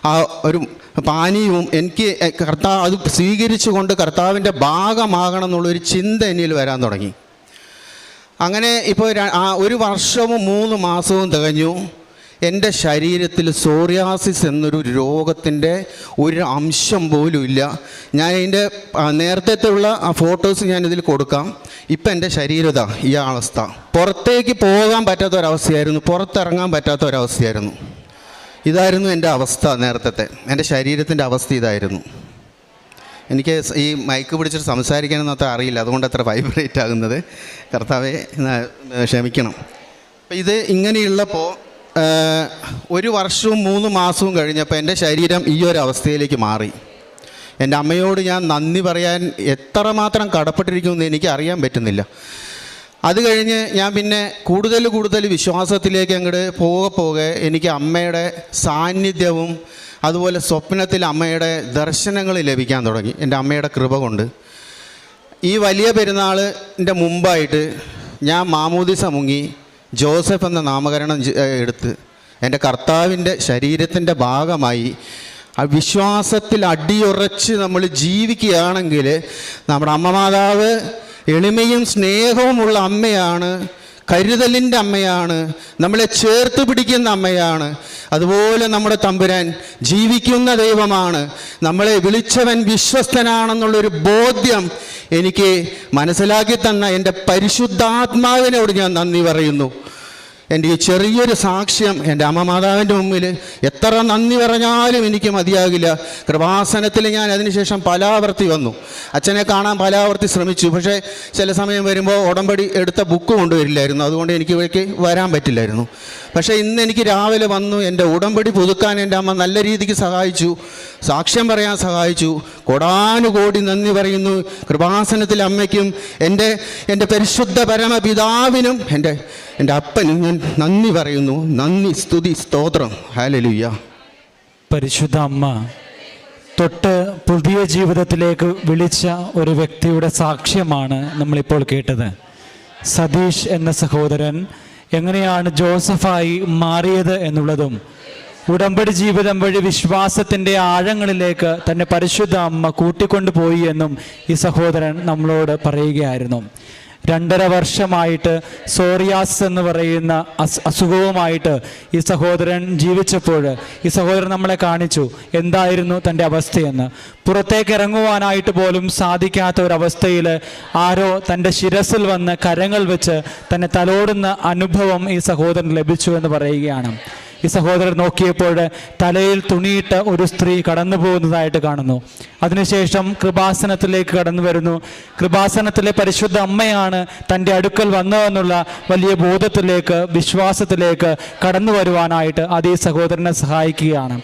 ആ ഒരു പാനീയവും എനിക്ക് അത് സ്വീകരിച്ചുകൊണ്ട് കർത്താവിൻ്റെ ഭാഗമാകണം എന്നുള്ളൊരു ചിന്ത എന്നിൽ വരാൻ തുടങ്ങി. അങ്ങനെ ഇപ്പോൾ 1 വർഷവും 3 മാസവും തികഞ്ഞു. എൻ്റെ ശരീരത്തിൽ സോറിയാസിസ് എന്നൊരു രോഗത്തിൻ്റെ ഒരു അംശം പോലും ഇല്ല. ഞാൻ അതിൻ്റെ നേരത്തെയുള്ള ആ ഫോട്ടോസ് ഞാനിതിൽ കൊടുക്കാം. ഇപ്പം എൻ്റെ ശരീരത ഈ അവസ്ഥ. പുറത്തേക്ക് പോകാൻ പറ്റാത്തൊരവസ്ഥയായിരുന്നു, പുറത്തിറങ്ങാൻ പറ്റാത്തൊരവസ്ഥയായിരുന്നു. ഇതായിരുന്നു എൻ്റെ അവസ്ഥ നേരത്തെ. എൻ്റെ ശരീരത്തിൻ്റെ അവസ്ഥ ഇതായിരുന്നു. എനിക്ക് ഈ മൈക്ക് പിടിച്ചിട്ട് സംസാരിക്കാനൊന്നും അത്ര അറിയില്ല, അതുകൊണ്ട് അത്ര വൈബ്രേറ്റ് ആകുന്നത്. കർത്താവെ ക്ഷമിക്കണം. അപ്പം ഇത് ഇങ്ങനെയുള്ളപ്പോൾ 1 വർഷവും 3 മാസവും കഴിഞ്ഞപ്പോൾ എൻ്റെ ശരീരം ഈ ഒരു അവസ്ഥയിലേക്ക് മാറി. എൻ്റെ അമ്മയോട് ഞാൻ നന്ദി പറയാൻ എത്രമാത്രം കടപ്പെട്ടിരിക്കുമെന്ന് എനിക്ക് അറിയാൻ പറ്റുന്നില്ല. അത് കഴിഞ്ഞ് ഞാൻ പിന്നെ കൂടുതൽ വിശ്വാസത്തിലേക്ക് അങ്ങോട്ട് പോകെ എനിക്ക് അമ്മയുടെ സാന്നിധ്യവും അതുപോലെ സ്വപ്നത്തിൽ അമ്മയുടെ ദർശനങ്ങൾ ലഭിക്കാൻ തുടങ്ങി, എൻ്റെ അമ്മയുടെ കൃപ കൊണ്ട്. ഈ വലിയ പെരുന്നാളിൻ്റെ മുമ്പായിട്ട് ഞാൻ മാമോദിസ മുങ്ങി ജോസഫ് എന്ന നാമകരണം എടുത്ത് എൻ്റെ കർത്താവിൻ്റെ ശരീരത്തിൻ്റെ ഭാഗമായി ആ വിശ്വാസത്തിൽ അടിയുറച്ച് നമ്മൾ ജീവിക്കുകയാണെങ്കിൽ നമ്മുടെ അമ്മ മാതാവ് എളിമയും സ്നേഹവുമുള്ള അമ്മയാണ്, കരുതലിൻ്റെ അമ്മയാണ്, നമ്മളെ ചേർത്ത് പിടിക്കുന്ന അമ്മയാണ്. അതുപോലെ നമ്മുടെ തമ്പുരാൻ ജീവിക്കുന്ന ദൈവമാണ്, നമ്മളെ വിളിച്ചവൻ വിശ്വസ്തനാണെന്നുള്ളൊരു ബോധ്യം എനിക്ക് മനസ്സിലാക്കി തന്ന എൻ്റെ പരിശുദ്ധാത്മാവിനോട് ഞാൻ നന്ദി പറയുന്നു. എൻ്റെ ഈ ചെറിയൊരു സാക്ഷ്യം എൻ്റെ അമ്മ മാതാവിൻ്റെ മുമ്പിൽ എത്ര നന്ദി പറഞ്ഞാലും എനിക്ക് മതിയാകില്ല. കൃപാസനത്തിൽ ഞാൻ അതിനുശേഷം പലാവർത്തി വന്നു. അച്ഛനെ കാണാൻ പലാവർത്തി ശ്രമിച്ചു. പക്ഷേ ചില സമയം വരുമ്പോൾ ഉടമ്പടി എടുത്ത ബുക്ക് കൊണ്ടുവരില്ലായിരുന്നു. അതുകൊണ്ട് എനിക്ക് വരാൻ പറ്റില്ലായിരുന്നു. പക്ഷേ ഇന്ന് എനിക്ക് രാവിലെ വന്നു. എൻ്റെ ഉടമ്പടി പുതുക്കാൻ എൻ്റെ അമ്മ നല്ല രീതിക്ക് സഹായിച്ചു, സാക്ഷ്യം പറയാൻ സഹായിച്ചു. കോടാനുകോടി നന്ദി പറയുന്നു കൃപാസനത്തിലെ അമ്മയ്ക്കും എൻ്റെ പരിശുദ്ധ പരമപിതാവിനും എൻ്റെ അപ്പനും ഞാൻ നന്ദി പറയുന്നു. നന്ദി, സ്തുതി, സ്തോത്രം. ഹല്ലേലൂയ. പരിശുദ്ധ അമ്മ തൊട്ട് പുതിയ ജീവിതത്തിലേക്ക് വിളിച്ച ഒരു വ്യക്തിയുടെ സാക്ഷ്യമാണ് നമ്മളിപ്പോൾ കേട്ടത്. സതീഷ് എന്ന സഹോദരൻ എങ്ങനെയാണ് ജോസഫായി മാറിയത് എന്നുള്ളതും ഉടമ്പടി ജീവിതം വഴി വിശ്വാസത്തിൻ്റെ ആഴങ്ങളിലേക്ക് തന്നെ പരിശുദ്ധ അമ്മ കൂട്ടിക്കൊണ്ടുപോയി എന്നും ഈ സഹോദരൻ നമ്മളോട് പറയുകയായിരുന്നു. 2.5 വർഷമായിട്ട് സോറിയാസ് എന്ന് പറയുന്ന അസുഖവുമായിട്ട് ഈ സഹോദരൻ ജീവിച്ചപ്പോൾ ഈ സഹോദരൻ നമ്മളെ കാണിച്ചു എന്തായിരുന്നു തൻ്റെ അവസ്ഥയെന്ന്. പുറത്തേക്ക് ഇറങ്ങുവാനായിട്ട് പോലും സാധിക്കാത്ത ഒരവസ്ഥയിൽ ആരോ തൻ്റെ ശിരസിൽ വന്ന് കരങ്ങൾ വെച്ച് തന്നെ തലോടുന്ന അനുഭവം ഈ സഹോദരൻ ലഭിച്ചു എന്ന് പറയുകയാണ്. ഈ സഹോദരൻ നോക്കിയപ്പോൾ തലയിൽ തുണിയിട്ട ഒരു സ്ത്രീ കടന്നു പോകുന്നതായിട്ട് കാണുന്നു. അതിനുശേഷം കൃപാസനത്തിലേക്ക് കടന്നു വരുന്നു. കൃപാസനത്തിലെ പരിശുദ്ധ അമ്മയാണ് തൻ്റെ അടുക്കൽ വന്നതെന്നുള്ള വലിയ ബോധത്തിലേക്ക്, വിശ്വാസത്തിലേക്ക് കടന്നു വരുവാനായിട്ട് അത് ഈ സഹോദരനെ സഹായിക്കുകയാണ്.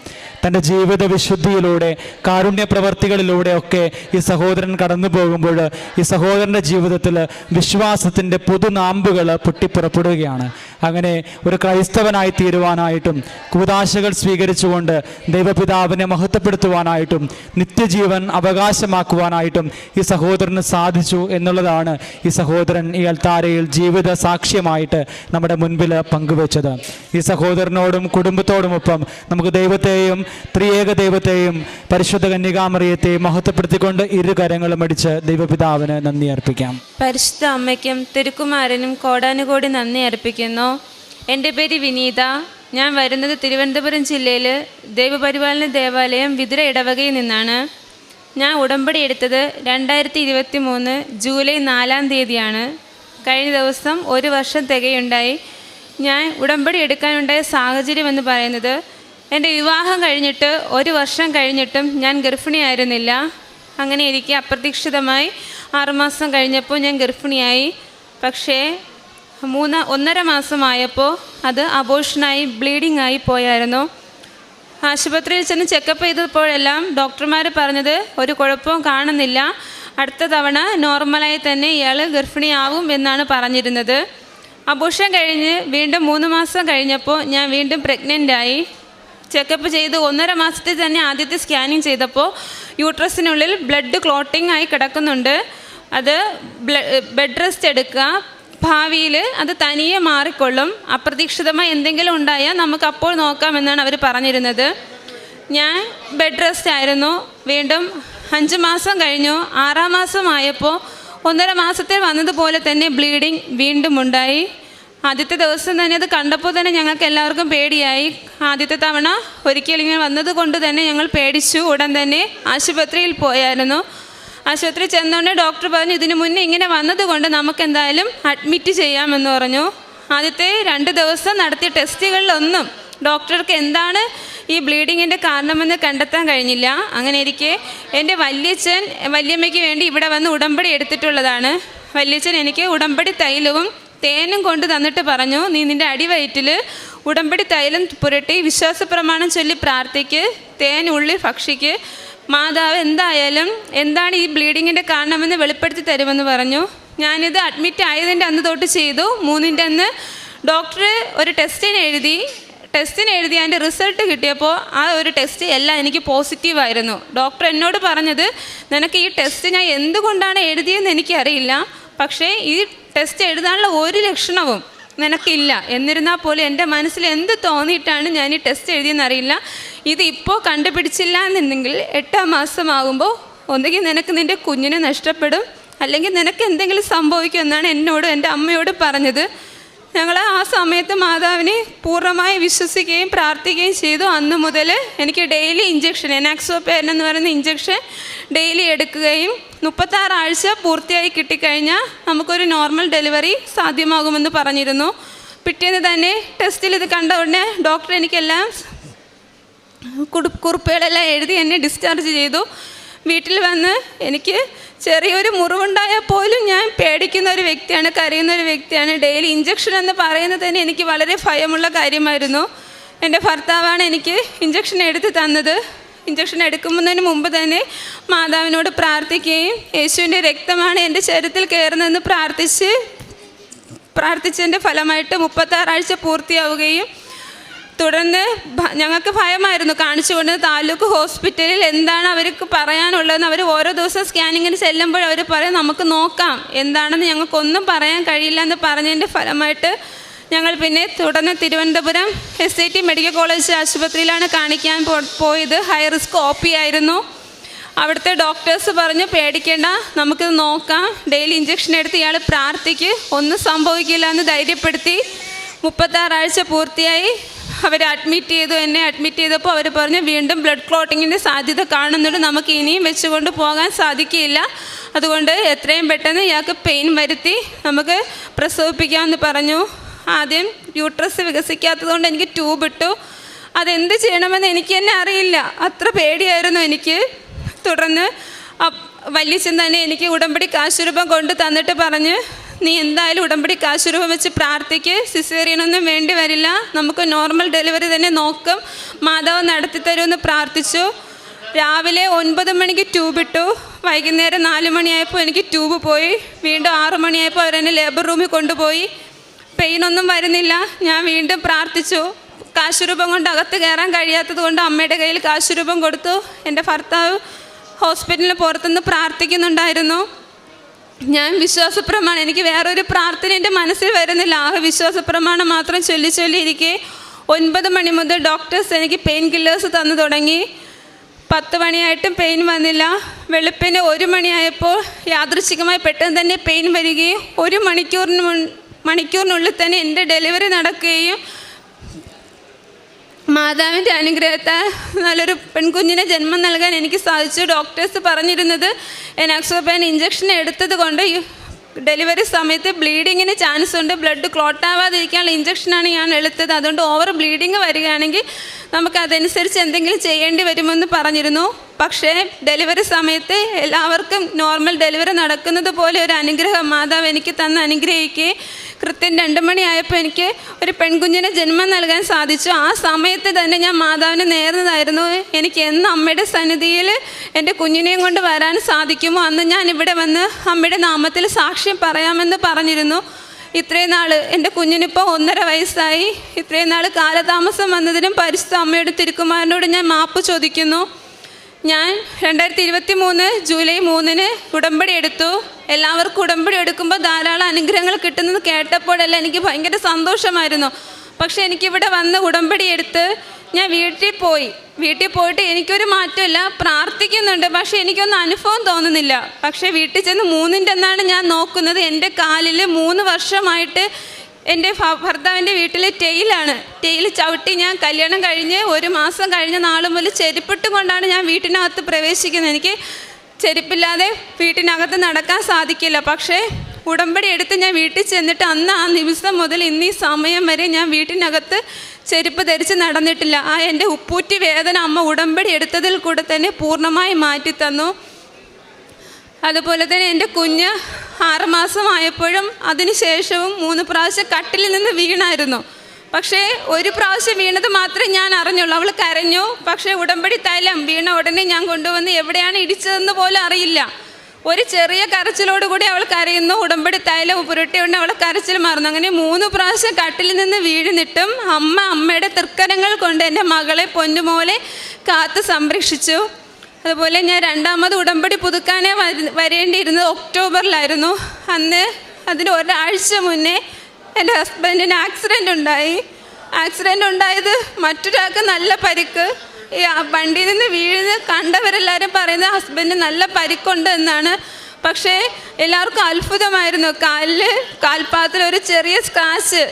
തൻ്റെ ജീവിത വിശുദ്ധിയിലൂടെ, കാരുണ്യ പ്രവർത്തികളിലൂടെയൊക്കെ ഈ സഹോദരൻ കടന്നു പോകുമ്പോൾ ഈ സഹോദരൻ്റെ ജീവിതത്തിൽ വിശ്വാസത്തിൻ്റെ പുതുനാമ്പുകൾ പൊട്ടിപ്പുറപ്പെടുകയാണ്. അങ്ങനെ ഒരു ക്രൈസ്തവനായി തീരുവാനായിട്ടും കൂദാശകൾ സ്വീകരിച്ചുകൊണ്ട് ദൈവപിതാവിനെ മഹത്വപ്പെടുത്തുവാനായിട്ടും നിത്യജീവൻ അവകാശമാക്കുവാനായിട്ടും ഈ സഹോദരന് സാധിച്ചു എന്നുള്ളതാണ് ഈ സഹോദരൻ ഈ അൽത്താരയിൽ ജീവിത സാക്ഷ്യമായിട്ട് നമ്മുടെ മുൻപിൽ പങ്കുവെച്ചത്. ഈ സഹോദരനോടും കുടുംബത്തോടുമൊപ്പം നമുക്ക് ദൈവത്തെയും ത്രിയേക ദൈവത്തെയും പരിശുദ്ധ കന്യകാമറിയത്തെയും മഹത്വപ്പെടുത്തിക്കൊണ്ട് ഇരുകരങ്ങളും അടിച്ച് ദൈവപിതാവിന് നന്ദി അർപ്പിക്കാം. പരിശുദ്ധ അമ്മയ്ക്കും തിരുക്കുമാരനും കോടാനുകോടി നന്ദി അർപ്പിക്കുന്നു. എൻ്റെ പേര് വിനീത. ഞാൻ വരുന്നത് തിരുവനന്തപുരം ജില്ലയിൽ ദൈവപരിപാലന ദേവാലയം വിതുര ഇടവകയിൽ നിന്നാണ്. ഞാൻ ഉടമ്പടി എടുത്തത് 2023 ജൂലൈ 4-ാം തീയതിയാണ്. കഴിഞ്ഞ ദിവസം 1 വർഷം തികയുണ്ടായി. ഞാൻ ഉടമ്പടി എടുക്കാനുണ്ടായ സാഹചര്യം എന്ന് പറയുന്നത്, എൻ്റെ വിവാഹം കഴിഞ്ഞിട്ട് 1 വർഷം കഴിഞ്ഞിട്ടും ഞാൻ ഗർഭിണിയായിരുന്നില്ല. അങ്ങനെ എനിക്ക് അപ്രതീക്ഷിതമായി 6 മാസം കഴിഞ്ഞപ്പോൾ ഞാൻ ഗർഭിണിയായി. പക്ഷേ 1.5 മാസമായപ്പോൾ അത് അബോർഷനായി, ബ്ലീഡിംഗ് ആയി പോയായിരുന്നു. ആശുപത്രിയിൽ ചെന്ന് ചെക്കപ്പ് ചെയ്തപ്പോഴെല്ലാം ഡോക്ടർമാർ പറഞ്ഞത് ഒരു കുഴപ്പവും കാണുന്നില്ല, അടുത്ത തവണ നോർമലായി തന്നെ ഇയാൾ ഗർഭിണിയാവും എന്നാണ് പറഞ്ഞിരുന്നത്. അബോർഷൻ കഴിഞ്ഞ് വീണ്ടും 3 മാസം കഴിഞ്ഞപ്പോൾ ഞാൻ വീണ്ടും പ്രഗ്നൻ്റായി. ചെക്കപ്പ് ചെയ്ത് 1.5 മാസത്തിൽ തന്നെ ആദ്യത്തെ സ്കാനിങ് ചെയ്തപ്പോൾ യൂട്രസിനുള്ളിൽ ബ്ലഡ് ക്ലോട്ടിംഗ് ആയി കിടക്കുന്നുണ്ട്. അത് ബെഡ് റെസ്റ്റ് എടുക്കുക, ഭാവിയിൽ അത് തനിയെ മാറിക്കൊള്ളും, അപ്രതീക്ഷിതമായി എന്തെങ്കിലും ഉണ്ടായാൽ നമുക്ക് അപ്പോൾ നോക്കാമെന്നാണ് അവർ പറഞ്ഞിരുന്നത്. ഞാൻ ബെഡ് റെസ്റ്റ് ആയിരുന്നു. വീണ്ടും 5 മാസം കഴിഞ്ഞു. 6-ാം മാസമായപ്പോൾ 1.5 മാസത്തിൽ വന്നതുപോലെ തന്നെ ബ്ലീഡിങ് വീണ്ടും ഉണ്ടായി. ആദ്യത്തെ ദിവസം തന്നെ അത് കണ്ടപ്പോൾ തന്നെ ഞങ്ങൾക്ക് എല്ലാവർക്കും പേടിയായി. ആദ്യത്തെ തവണ ഒരിക്കൽ ഇങ്ങനെ വന്നത് കൊണ്ട് തന്നെ ഞങ്ങൾ പേടിച്ചു. ഉടൻ തന്നെ ആശുപത്രിയിൽ പോയായിരുന്നു. ആശുപത്രി ചെന്നുകൊണ്ട് ഡോക്ടർ പറഞ്ഞു, ഇതിനു മുന്നേ ഇങ്ങനെ വന്നതുകൊണ്ട് നമുക്ക് എന്തായാലും അഡ്മിറ്റ് ചെയ്യാമെന്ന് പറഞ്ഞു. ആദ്യത്തെ 2 ദിവസം നടത്തിയ ടെസ്റ്റുകളിലൊന്നും ഡോക്ടർക്ക് എന്താണ് ഈ ബ്ലീഡിങ്ങിൻ്റെ കാരണമെന്ന് കണ്ടെത്താൻ കഴിഞ്ഞില്ല. അങ്ങനെ ഇരിക്കെ എൻ്റെ വല്യമ്മയ്ക്ക് വേണ്ടി ഇവിടെ വന്ന് ഉടമ്പടി എടുത്തിട്ടുള്ളതാണ്. വല്യച്ഛൻ എനിക്ക് ഉടമ്പടി തൈലവും തേനും കൊണ്ട് തന്നിട്ട് പറഞ്ഞു, നീ നിൻ്റെ അടിവയറ്റിൽ ഉടമ്പടി തൈലം പുരട്ടി വിശ്വാസപ്രമാണം ചൊല്ലി പ്രാർത്ഥിക്ക്, തേൻ ഉള്ളിൽ ഭക്ഷിക്ക്, മാതാവ് എന്തായാലും എന്താണ് ഈ ബ്ലീഡിങ്ങിൻ്റെ കാരണമെന്ന് വെളിപ്പെടുത്തി തരുമെന്ന് പറഞ്ഞു. ഞാനിത് അഡ്മിറ്റ് ആയതിൻ്റെ അന്ന് തൊട്ട് ചെയ്തു. 3-ൻ്റെ അന്ന് ഡോക്ടർ ഒരു ടെസ്റ്റിന് എഴുതി അതിൻ്റെ റിസൾട്ട് കിട്ടിയപ്പോൾ ആ ഒരു ടെസ്റ്റ് എല്ലാം എനിക്ക് പോസിറ്റീവായിരുന്നു. ഡോക്ടർ എന്നോട് പറഞ്ഞത്, നിനക്ക് ഈ ടെസ്റ്റ് ഞാൻ എന്തുകൊണ്ടാണ് എഴുതിയതെന്ന് എനിക്കറിയില്ല, പക്ഷേ ഈ ടെസ്റ്റ് എഴുതാനുള്ള ഒരു ലക്ഷണവും നിനക്കില്ല. എന്നിരുന്നാൽ പോലും എൻ്റെ മനസ്സിൽ എന്ത് തോന്നിയിട്ടാണ് ഞാൻ ഈ ടെസ്റ്റ് എഴുതിയെന്നറിയില്ല. ഇത് ഇപ്പോൾ കണ്ടുപിടിച്ചില്ല എന്നുണ്ടെങ്കിൽ 8-ാം മാസമാകുമ്പോൾ ഒന്നുകിൽ നിനക്ക് നിൻ്റെ കുഞ്ഞിനെ നഷ്ടപ്പെടും, അല്ലെങ്കിൽ നിനക്ക് എന്തെങ്കിലും സംഭവിക്കും എന്നാണ് എന്നോടും എൻ്റെ അമ്മയോടും പറഞ്ഞത്. ഞങ്ങൾ ആ സമയത്ത് മാതാവിനെ പൂർണ്ണമായി വിശ്വസിക്കുകയും പ്രാർത്ഥിക്കുകയും ചെയ്തു. അന്ന് മുതൽ എനിക്ക് ഡെയിലി ഇഞ്ചക്ഷൻ, എനാക്സോപേരൻ എന്ന് പറയുന്ന ഇഞ്ചക്ഷൻ ഡെയിലി എടുക്കുകയും 36 ആഴ്ച പൂർത്തിയായി കിട്ടിക്കഴിഞ്ഞാൽ നമുക്കൊരു നോർമൽ ഡെലിവറി സാധ്യമാകുമെന്ന് പറഞ്ഞിരുന്നു. പിറ്റേന്ന് തന്നെ ടെസ്റ്റിൽ ഇത് കണ്ട ഉടനെ ഡോക്ടർ എനിക്കെല്ലാം കുറിപ്പുകളെല്ലാം എഴുതി എന്നെ ഡിസ്ചാർജ് ചെയ്തു. വീട്ടിൽ വന്ന് എനിക്ക് ചെറിയൊരു മുറിവുണ്ടായാൽ പോലും ഞാൻ പേടിക്കുന്ന ഒരു വ്യക്തിയാണ്, കരയുന്ന ഒരു വ്യക്തിയാണ്. ഡെയിലി ഇഞ്ചക്ഷൻ എന്ന് പറയുന്നത് തന്നെ എനിക്ക് വളരെ ഭയമുള്ള കാര്യമായിരുന്നു. എൻ്റെ ഭർത്താവാണ് എനിക്ക് ഇഞ്ചക്ഷൻ എടുത്ത് തന്നത്. ഇഞ്ചക്ഷൻ എടുക്കുന്നതിന് മുമ്പ് തന്നെ മാതാവിനോട് പ്രാർത്ഥിക്കുകയും യേശുവിൻ്റെ രക്തമാണ് എൻ്റെ ശരീരത്തിൽ കയറുന്നതെന്ന് പ്രാർത്ഥിച്ചതിൻ്റെ ഫലമായിട്ട് 36 ആഴ്ച പൂർത്തിയാവുകയും തുടർന്ന് ഞങ്ങൾക്ക് ഭയമായിരുന്നു. കാണിച്ചുകൊണ്ട് താലൂക്ക് ഹോസ്പിറ്റലിൽ എന്താണ് അവർക്ക് പറയാനുള്ളതെന്ന് അവർ ഓരോ ദിവസം സ്കാനിങ്ങിന് ചെല്ലുമ്പോൾ അവർ പറയും നമുക്ക് നോക്കാം, എന്താണെന്ന് ഞങ്ങൾക്കൊന്നും പറയാൻ കഴിയില്ല എന്ന് പറഞ്ഞതിൻ്റെ ഫലമായിട്ട് ഞങ്ങൾ പിന്നെ തുടർന്ന് തിരുവനന്തപുരം SIT മെഡിക്കൽ കോളേജ് ആശുപത്രിയിലാണ് കാണിക്കാൻ പോയത്. ഹൈ റിസ്ക് OP ആയിരുന്നു. അവിടുത്തെ ഡോക്ടേഴ്സ് പറഞ്ഞു പേടിക്കേണ്ട, നമുക്കിത് നോക്കാം, ഡെയിലി ഇഞ്ചക്ഷൻ എടുത്ത് ഇയാൾ പ്രാർത്ഥിക്ക്, ഒന്നും സംഭവിക്കില്ല എന്ന് ധൈര്യപ്പെടുത്തി. 36 ആഴ്ച പൂർത്തിയായി അവർ അഡ്മിറ്റ് ചെയ്തു. എന്നെ അഡ്മിറ്റ് ചെയ്തപ്പോൾ അവർ പറഞ്ഞു വീണ്ടും ബ്ലഡ് ക്ലോട്ടിങ്ങിൻ്റെ സാധ്യത കാണുന്നുണ്ട്, നമുക്ക് ഇനിയും വെച്ചുകൊണ്ട് പോകാൻ സാധിക്കില്ല, അതുകൊണ്ട് എത്രയും പെട്ടെന്ന് ഇയാൾക്ക് പെയിൻ വരുത്തി നമുക്ക് പ്രസവിപ്പിക്കാമെന്ന് പറഞ്ഞു. ആദ്യം യൂട്രസ് വികസിക്കാത്തതുകൊണ്ട് എനിക്ക് ട്യൂബ് ഇട്ടു. അതെന്ത് ചെയ്യണമെന്ന് എനിക്ക് തന്നെ അറിയില്ല, അത്ര പേടിയായിരുന്നു എനിക്ക്. തുടർന്ന് വല്യച്ഛൻ തന്നെ എനിക്ക് ഉടമ്പടി കാശുരൂപം കൊണ്ട് തന്നിട്ട് പറഞ്ഞ് നീ എന്തായാലും ഉടമ്പടി കാശുരൂപം വെച്ച് പ്രാർത്ഥിക്ക്, സിസേറിയനൊന്നും വേണ്ടി വരില്ല, നമുക്ക് നോർമൽ ഡെലിവറി തന്നെ നോക്കും, മാതാവ് നടത്തി തരുമെന്ന് പ്രാർത്ഥിച്ചു. രാവിലെ 9 മണിക്ക് ട്യൂബ് ഇട്ടു. വൈകുന്നേരം 4 മണിയായപ്പോൾ എനിക്ക് ട്യൂബ് പോയി. വീണ്ടും 6 മണിയായപ്പോൾ അവരെന്നെ ലേബർ റൂമിൽ കൊണ്ടുപോയി. പെയിനൊന്നും വരുന്നില്ല. ഞാൻ വീണ്ടും പ്രാർത്ഥിച്ചു. കാശുരൂപം കൊണ്ട് അകത്ത് കയറാൻ കഴിയാത്തത് കൊണ്ട് അമ്മയുടെ കയ്യിൽ കാശുരൂപം കൊടുത്തു. എൻ്റെ ഭർത്താവ് ഹോസ്പിറ്റലിന് പുറത്തുനിന്ന് പ്രാർത്ഥിക്കുന്നുണ്ടായിരുന്നു. ഞാൻ വിശ്വാസപ്രമാണം, എനിക്ക് വേറൊരു പ്രാർത്ഥന എൻ്റെ മനസ്സിൽ വരുന്നില്ല, ആ വിശ്വാസപ്രമാണം മാത്രം ചൊല്ലിയിരിക്കെ 9 മണി മുതൽ ഡോക്ടേഴ്സ് എനിക്ക് പെയിൻ കില്ലേഴ്സ് തന്നു തുടങ്ങി. 10 മണിയായിട്ടും പെയിൻ വന്നില്ല. വെളുപ്പിന് 1 മണിയായപ്പോൾ യാദൃച്ഛികമായി പെട്ടെന്ന് തന്നെ പെയിൻ വരികയും 1 മണിക്കൂറിനുള്ളിൽ തന്നെ എൻ്റെ ഡെലിവറി നടക്കുകയും മാതാവിൻ്റെ അനുഗ്രഹത്താൽ നല്ലൊരു പെൺകുഞ്ഞിനെ ജന്മം നൽകാൻ എനിക്ക് സാധിച്ചു. ഡോക്ടേഴ്സ് പറഞ്ഞിരുന്നത് എനാക്സോപൈൻ ഇഞ്ചക്ഷൻ എടുത്തത് കൊണ്ട് ഡെലിവറി സമയത്ത് ബ്ലീഡിങ്ങിന് ചാൻസ് ഉണ്ട്, ബ്ലഡ് ക്ലോട്ട് ആവാതിരിക്കാനുള്ള ഇഞ്ചക്ഷനാണ് ഞാൻ എടുത്തത്, അതുകൊണ്ട് ഓവർ ബ്ലീഡിങ് വരികയാണെങ്കിൽ നമുക്കതനുസരിച്ച് എന്തെങ്കിലും ചെയ്യേണ്ടി വരുമെന്ന് പറഞ്ഞിരുന്നു. പക്ഷേ ഡെലിവറി സമയത്ത് എല്ലാവർക്കും നോർമൽ ഡെലിവറി നടക്കുന്നത് പോലെ ഒരു അനുഗ്രഹം മാതാവ് എനിക്ക് തന്ന് അനുഗ്രഹിക്കുകയും കൃത്യം 2 മണിയായപ്പോൾ എനിക്ക് ഒരു പെൺകുഞ്ഞിനെ ജന്മം നൽകാൻ സാധിച്ചു. ആ സമയത്ത് തന്നെ ഞാൻ മാതാവിനെ നേർന്നതായിരുന്നു, എനിക്ക് എന്ന് അമ്മയുടെ സന്നിധിയിൽ എൻ്റെ കുഞ്ഞിനെയും കൊണ്ട് വരാൻ സാധിക്കുമോ അന്ന് ഞാൻ ഇവിടെ വന്ന് അമ്മയുടെ നാമത്തിൽ സാക്ഷ്യം പറയാമെന്ന് പറഞ്ഞിരുന്നു. ഇത്രയും നാൾ എൻ്റെ കുഞ്ഞിനിപ്പോൾ 1.5 വയസ്സായി. ഇത്രയും നാൾ കാലതാമസം വന്നതിനും പരിശുദ്ധ അമ്മയുടെ തിരുക്കുമാരനോട് ഞാൻ മാപ്പ് ചോദിക്കുന്നു. ഞാൻ 2023 ജൂലൈ 3 ഉടമ്പടി എടുത്തു. എല്ലാവർക്കും ഉടമ്പടി എടുക്കുമ്പോൾ ധാരാളം അനുഗ്രഹങ്ങൾ കിട്ടുന്നത് കേട്ടപ്പോഴെല്ലാം എനിക്ക് ഭയങ്കര സന്തോഷമായിരുന്നു. പക്ഷേ എനിക്കിവിടെ വന്ന് ഉടമ്പടി എടുത്ത് ഞാൻ വീട്ടിൽ പോയിട്ട് എനിക്കൊരു മാറ്റമില്ല, പ്രാർത്ഥിക്കുന്നുണ്ട്, പക്ഷേ എനിക്കൊന്നും അനുഭവം തോന്നുന്നില്ല. പക്ഷേ വീട്ടിൽ ചെന്ന് 3ൻ്റെ അന്നാണ് ഞാൻ നോക്കുന്നത്, എൻ്റെ കാലിൽ 3 വർഷമായിട്ട് എൻ്റെ ഭർത്താവിൻ്റെ വീട്ടിൽ ടെയിൽ ചവിട്ടി ഞാൻ കല്യാണം കഴിഞ്ഞ് 1 മാസം കഴിഞ്ഞ നാൾ മുതൽ ചെരുപ്പിട്ട് കൊണ്ടാണ് ഞാൻ വീട്ടിനകത്ത് പ്രവേശിക്കുന്നത്. എനിക്ക് ചെരുപ്പില്ലാതെ വീട്ടിനകത്ത് നടക്കാൻ സാധിക്കില്ല. പക്ഷേ ഉടമ്പടി എടുത്ത് ഞാൻ വീട്ടിൽ ചെന്നിട്ട് അന്ന് ആ നിമിഷം മുതൽ ഇന്ന് ഈ സമയം വരെ ഞാൻ വീട്ടിനകത്ത് ചെരുപ്പ് ധരിച്ച് നടന്നിട്ടില്ല. ആ എൻ്റെ ഉപ്പൂറ്റി വേദന അമ്മ ഉടമ്പടി എടുത്തതിൽ കൂടെ തന്നെ പൂർണ്ണമായി മാറ്റിത്തന്നു. അതുപോലെ തന്നെ എൻ്റെ കുഞ്ഞ് 6 മാസമായപ്പോഴും അതിനുശേഷവും 3 പ്രാവശ്യം കട്ടിലിൽ നിന്ന് വീണായിരുന്നു. പക്ഷേ 1 പ്രാവശ്യം വീണത് മാത്രമേ ഞാൻ അറിഞ്ഞുള്ളൂ. അവൾ കരഞ്ഞു. പക്ഷേ ഉടമ്പടി തൈലം വീണ ഉടനെ ഞാൻ കൊണ്ടുവന്ന് എവിടെയാണ് ഇടിച്ചതെന്ന് പോലും അറിയില്ല. ഒരു ചെറിയ കരച്ചിലോടുകൂടി അവൾ കരയുന്നു. ഉടമ്പടി തൈലം പുരട്ടിയുകൊണ്ട് അവൾ കരച്ചിൽ മാറുന്നു. അങ്ങനെ 3 പ്രാവശ്യം കട്ടിലിൽ നിന്ന് വീഴുന്നിട്ടും അമ്മയുടെ തൃക്കരങ്ങൾ കൊണ്ട് എൻ്റെ മകളെ പൊന്നുപോലെ കാത്ത് സംരക്ഷിച്ചു. അതുപോലെ ഞാൻ 2ാമത് ഉടമ്പടി പുതുക്കാനേ വരേണ്ടിയിരുന്നത് ഒക്ടോബറിലായിരുന്നു. അതിന് 1 ആഴ്ച മുന്നേ എൻ്റെ ഹസ്ബൻഡിന് ആക്സിഡൻ്റ് ഉണ്ടായത് മറ്റൊരാൾക്ക് നല്ല പരിക്ക്. ഈ വണ്ടിയിൽ നിന്ന് വീഴുന്ന കണ്ടവരെല്ലാവരും പറയുന്നത് ഹസ്ബൻഡിന് നല്ല പരിക്കുണ്ട് എന്നാണ്. പക്ഷേ എല്ലാവർക്കും അത്ഭുതമായിരുന്നു. കാൽപാദത്തിൽ ഒരു ചെറിയ സ്ക്രാച്ച്,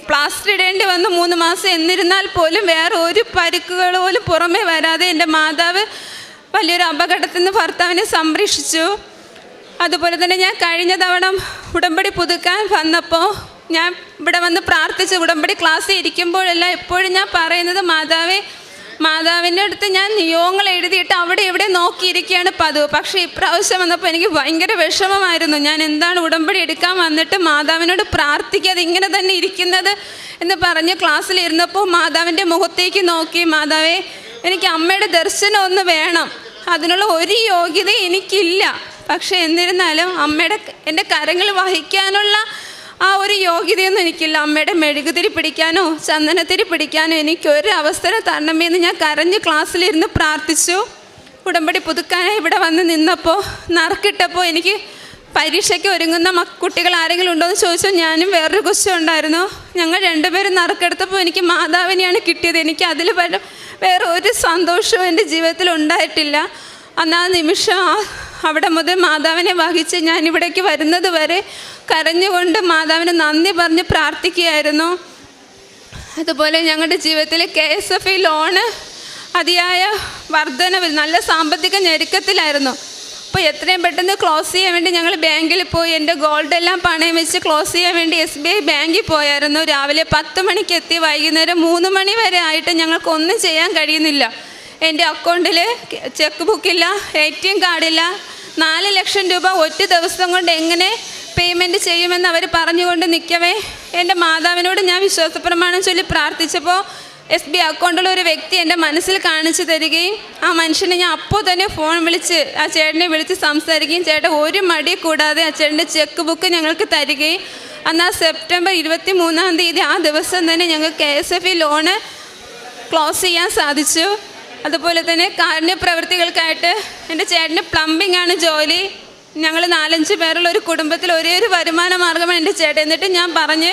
പ്ലാസ്റ്റർ ഇടേണ്ടി വന്നു 3 മാസം. എന്നിരുന്നാൽ പോലും വേറെ ഒരു പരിക്കുകൾ പോലും പുറമേ വരാതെ എൻ്റെ മാതാവ് വലിയൊരു അപകടത്തിൽ നിന്ന് ഭർത്താവിനെ സംരക്ഷിച്ചു. അതുപോലെ തന്നെ ഞാൻ കഴിഞ്ഞ തവണ ഉടമ്പടി പുതുക്കാൻ വന്നപ്പോൾ ഞാൻ ഇവിടെ വന്ന് പ്രാർത്ഥിച്ച് ഉടമ്പടി ക്ലാസ്സിൽ ഇരിക്കുമ്പോഴെല്ലാം എപ്പോഴും ഞാൻ പറയുന്നത്, മാതാവിൻ്റെ അടുത്ത് ഞാൻ നിയോഗങ്ങൾ എഴുതിയിട്ട് അവിടെ ഇവിടെ നോക്കിയിരിക്കുകയാണ് പതിവ്. പക്ഷേ ഇപ്രാവശ്യം വന്നപ്പോൾ എനിക്ക് ഭയങ്കര വിഷമമായിരുന്നു. ഞാൻ എന്താണ് ഉടമ്പടി എടുക്കാൻ വന്നിട്ട് മാതാവിനോട് പ്രാർത്ഥിക്കാതെ ഇങ്ങനെ തന്നെ ഇരിക്കുന്നത് എന്ന് പറഞ്ഞ് ക്ലാസ്സിലിരുന്നപ്പോൾ മാതാവിൻ്റെ മുഖത്തേക്ക് നോക്കി, മാതാവേ എനിക്ക് അമ്മയുടെ ദർശനം ഒന്ന് വേണം, അതിനുള്ള ഒരു യോഗ്യത എനിക്കില്ല, പക്ഷേ എന്നിരുന്നാലും എൻ്റെ കരങ്ങൾ വഹിക്കാനുള്ള ആ ഒരു യോഗ്യതയൊന്നും എനിക്കില്ല. അമ്മയുടെ മെഴുകുതിരി പിടിക്കാനോ ചന്ദനത്തിരി പിടിക്കാനോ എനിക്കൊരു അവസരം തരണമെന്ന് ഞാൻ കരഞ്ഞ് ക്ലാസ്സിലിരുന്ന് പ്രാർത്ഥിച്ചു. ഉടമ്പടി പുതുക്കാനായി ഇവിടെ വന്ന് നിന്നപ്പോൾ നറുക്കിട്ടപ്പോൾ എനിക്ക് പരീക്ഷയ്ക്ക് ഒരുങ്ങുന്ന കുട്ടികൾ ആരെങ്കിലും ഉണ്ടോ എന്ന് ചോദിച്ചു. ഞാനും വേറൊരു ക്വസ്റ്റ്യൻ ഉണ്ടായിരുന്നു. ഞങ്ങൾ രണ്ടുപേരും നറുക്കെടുത്തപ്പോൾ എനിക്ക് മാതാവിനെയാണ് കിട്ടിയത്. എനിക്ക് അതിൽ വേറെ ഒരു സന്തോഷവും എൻ്റെ ജീവിതത്തിൽ ഉണ്ടായിട്ടില്ല. അന്ന് ആ നിമിഷം അവിടെ മുതൽ മാതാവിനെ വഹിച്ച് ഞാൻ ഇവിടേക്ക് വരുന്നത് വരെ കരഞ്ഞുകൊണ്ട് മാതാവിന് നന്ദി പറഞ്ഞ് പ്രാർത്ഥിക്കുകയായിരുന്നു. അതുപോലെ ഞങ്ങളുടെ ജീവിതത്തിൽ KSF ലോണ് അതിയായ വർധനവ്, നല്ല സാമ്പത്തിക ഞെരുക്കത്തിലായിരുന്നു. അപ്പോൾ എത്രയും പെട്ടെന്ന് ക്ലോസ് ചെയ്യാൻ വേണ്ടി ഞങ്ങൾ ബാങ്കിൽ പോയി. എൻ്റെ ഗോൾഡെല്ലാം പണയം വെച്ച് ക്ലോസ് ചെയ്യാൻ വേണ്ടി SBI ബാങ്കിൽ പോയായിരുന്നു. രാവിലെ 10 മണിക്ക് എത്തി, വൈകുന്നേരം 3 മണി വരെ ആയിട്ട് ഞങ്ങൾക്കൊന്നും ചെയ്യാൻ കഴിയുന്നില്ല. എൻ്റെ അക്കൗണ്ടിൽ ചെക്ക് ബുക്കില്ല, ATM കാർഡില്ല. 4 ലക്ഷം രൂപ ഒറ്റ ദിവസം കൊണ്ട് എങ്ങനെ പേയ്മെൻറ്റ് ചെയ്യുമെന്ന് അവർ പറഞ്ഞുകൊണ്ട് നിൽക്കവേ എൻ്റെ മാതാവിനോട് ഞാൻ വിശ്വാസപ്രമാണം ചൊല്ലി പ്രാർത്ഥിച്ചപ്പോൾ SBI അക്കൗണ്ടുള്ള ഒരു വ്യക്തി എൻ്റെ മനസ്സിൽ കാണിച്ചു തരികയും ആ മനുഷ്യനെ ഞാൻ അപ്പോൾ തന്നെ ഫോൺ വിളിച്ച് ആ ചേട്ടനെ വിളിച്ച് സംസാരിക്കുകയും ചേട്ടൻ ഒരു മടി കൂടാതെ ആ ചേട്ടൻ്റെ ചെക്ക് ബുക്ക് ഞങ്ങൾക്ക് തരികയും അന്ന് ആ സെപ്റ്റംബർ 23-ാം തീയതി ആ ദിവസം തന്നെ ഞങ്ങൾക്ക് KSF ലോണ് ക്ലോസ് ചെയ്യാൻ സാധിച്ചു. അതുപോലെ തന്നെ കാരുണ്യ പ്രവൃത്തികൾക്കായിട്ട് എൻ്റെ ചേട്ടന് പ്ലംബിംഗ് ആണ് ജോലി. ഞങ്ങൾ 4-5 പേരുള്ള ഒരു കുടുംബത്തിൽ ഒരേ ഒരു വരുമാന മാർഗ്ഗമാണ് എൻ്റെ ചേട്ടൻ. എന്നിട്ട് ഞാൻ പറഞ്ഞ്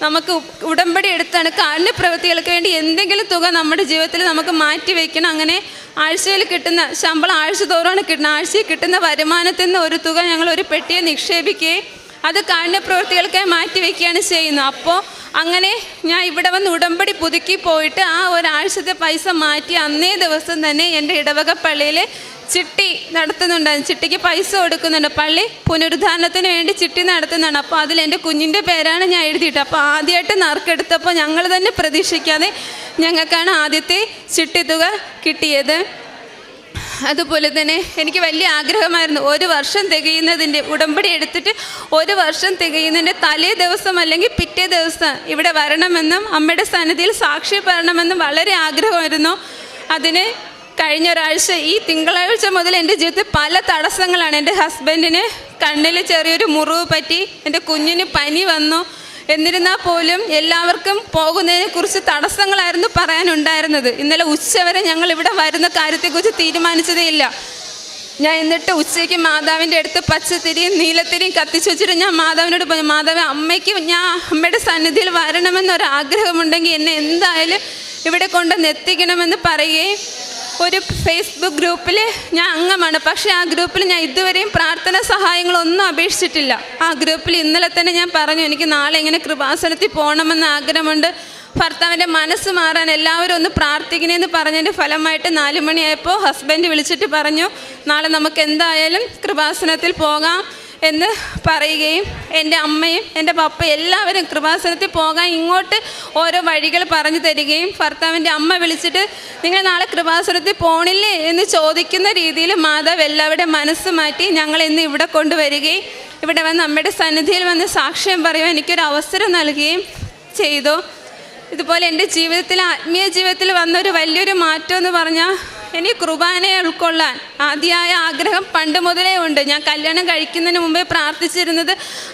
നമുക്ക് ഉടമ്പടി എടുത്താണ് കാരുണ്യ പ്രവൃത്തികൾക്ക് വേണ്ടി എന്തെങ്കിലും തുക നമ്മുടെ ജീവിതത്തിൽ നമുക്ക് മാറ്റി വയ്ക്കണം. അങ്ങനെ ആഴ്ചയിൽ കിട്ടുന്ന ശമ്പളം ആഴ്ച തോറുമാണ് കിട്ടുന്നത്. ആഴ്ചയിൽ കിട്ടുന്ന വരുമാനത്തിൽ നിന്ന് ഒരു തുക ഞങ്ങൾ ഒരു പെട്ടിയെ നിക്ഷേപിക്കുകയും അത് കാരുണ്യ പ്രവൃത്തികൾക്കായി മാറ്റി വയ്ക്കുകയാണ് ചെയ്യുന്നത്. അപ്പോൾ അങ്ങനെ ഞാൻ ഇവിടെ വന്ന് ഉടമ്പടി പുതുക്കി പോയിട്ട് ആ ഒരാഴ്ചത്തെ പൈസ മാറ്റി അന്നേ ദിവസം തന്നെ എൻ്റെ ഇടവക പള്ളിയിൽ ചിട്ടി നടത്തുന്നുണ്ടായിരുന്നു. ചിട്ടിക്ക് പൈസ കൊടുക്കുന്നുണ്ട്. പള്ളി പുനരുദ്ധാരണത്തിന് വേണ്ടി ചിട്ടി നടത്തുന്നതാണ്. അപ്പോൾ അതിൽ എൻ്റെ കുഞ്ഞിൻ്റെ പേരാണ് ഞാൻ എഴുതിയിട്ട്. അപ്പോൾ ആദ്യമായിട്ട് നറുക്കെടുത്തപ്പോൾ ഞങ്ങൾ തന്നെ പ്രതീക്ഷിക്കാതെ ഞങ്ങൾക്കാണ് ആദ്യത്തെ ചിട്ടി തുക കിട്ടിയത്. അതുപോലെ തന്നെ എനിക്ക് വലിയ ആഗ്രഹമായിരുന്നു 1 വർഷം തികയുന്നതിൻ്റെ ഉടമ്പടി എടുത്തിട്ട് 1 വർഷം തികയുന്നതിൻ്റെ തലേ ദിവസം അല്ലെങ്കിൽ പിറ്റേ ദിവസം ഇവിടെ വരണമെന്നും അമ്മയുടെ സന്നിധിയിൽ സാക്ഷി പറയണമെന്നും വളരെ ആഗ്രഹമായിരുന്നു. അതിന് കഴിഞ്ഞ ഒരാഴ്ച ഈ തിങ്കളാഴ്ച മുതൽ എൻ്റെ ജീവിതത്തിൽ പല തടസ്സങ്ങളാണ്. എൻ്റെ ഹസ്ബൻഡിന് കണ്ണിൽ ചെറിയൊരു മുറിവ് പറ്റി, എൻ്റെ കുഞ്ഞിന് പനി വന്നു. എന്നിരുന്നാൽ പോലും എല്ലാവർക്കും പോകുന്നതിനെക്കുറിച്ച് തടസ്സങ്ങളായിരുന്നു പറയാനുണ്ടായിരുന്നത്. ഇന്നലെ ഉച്ചവരെ ഞങ്ങൾ ഇവിടെ വരുന്ന കാര്യത്തെക്കുറിച്ച് തീരുമാനിച്ചതേ ഇല്ല. ഞാൻ എന്നിട്ട് ഉച്ചയ്ക്ക് മാതാവിൻ്റെ അടുത്ത് പച്ചത്തിരിയും നീലത്തിരിയും കത്തിച്ച് വെച്ചിട്ട് ഞാൻ മാതാവിനോട് പറഞ്ഞു, മാതാവ് അമ്മയ്ക്ക് ഞാൻ അമ്മയുടെ സന്നിധിയിൽ വരണമെന്നൊരാഗ്രഹമുണ്ടെങ്കിൽ എന്നെ എന്തായാലും ഇവിടെ കൊണ്ടുവന്ന് എത്തിക്കണമെന്ന് പറയുകയും ഒരു ഫേസ്ബുക്ക് ഗ്രൂപ്പിൽ ഞാൻ അംഗമാണ്. പക്ഷേ ആ ഗ്രൂപ്പിൽ ഞാൻ ഇതുവരെയും പ്രാർത്ഥന സഹായങ്ങളൊന്നും അപേക്ഷിച്ചിട്ടില്ല. ആ ഗ്രൂപ്പിൽ ഇന്നലെ തന്നെ ഞാൻ പറഞ്ഞു, എനിക്ക് നാളെ ഇങ്ങനെ കൃപാസനത്തിൽ പോകണമെന്ന് ആഗ്രഹമുണ്ട്, ഭർത്താവിൻ്റെ മനസ്സ് മാറാൻ എല്ലാവരും ഒന്ന് പ്രാർത്ഥിക്കണേന്ന് പറഞ്ഞതിൻ്റെ ഫലമായിട്ട് 4 മണിയായപ്പോൾ ഹസ്ബൻഡ് വിളിച്ചിട്ട് പറഞ്ഞു, നാളെ നമുക്ക് എന്തായാലും കൃപാസനത്തിൽ പോകാം എന്ന് പറയുകയും എൻ്റെ അമ്മയും എൻ്റെ പപ്പയും എല്ലാവരും കൃപാസനത്തിൽ പോകാൻ ഇങ്ങോട്ട് ഓരോ വഴികൾ പറഞ്ഞു തരികയും ഭർത്താവിൻ്റെ അമ്മ വിളിച്ചിട്ട് നിങ്ങൾ നാളെ കൃപാസനത്തിൽ പോണില്ലേ എന്ന് ചോദിക്കുന്ന രീതിയിൽ മാതാവ് എല്ലാവരുടെയും മനസ്സ് മാറ്റി ഞങ്ങൾ ഇന്ന് ഇവിടെ കൊണ്ടുവരികയും ഇവിടെ വന്ന് അമ്മയുടെ സന്നിധിയിൽ വന്ന് സാക്ഷ്യം പറയുവാൻ എനിക്കൊരു അവസരം നൽകുകയും ചെയ്തു. ഇതുപോലെ എൻ്റെ ജീവിതത്തിൽ ആത്മീയ ജീവിതത്തിൽ വന്നൊരു വലിയൊരു മാറ്റം എന്ന് പറഞ്ഞാൽ എനിക്ക് കുർബാനയെ ഉൾക്കൊള്ളാൻ അതിയായ ആഗ്രഹം പണ്ട് മുതലേ ഉണ്ട്. ഞാൻ കല്യാണം കഴിക്കുന്നതിന് മുമ്പേ പ്രാർത്ഥിച്ചിരുന്നത്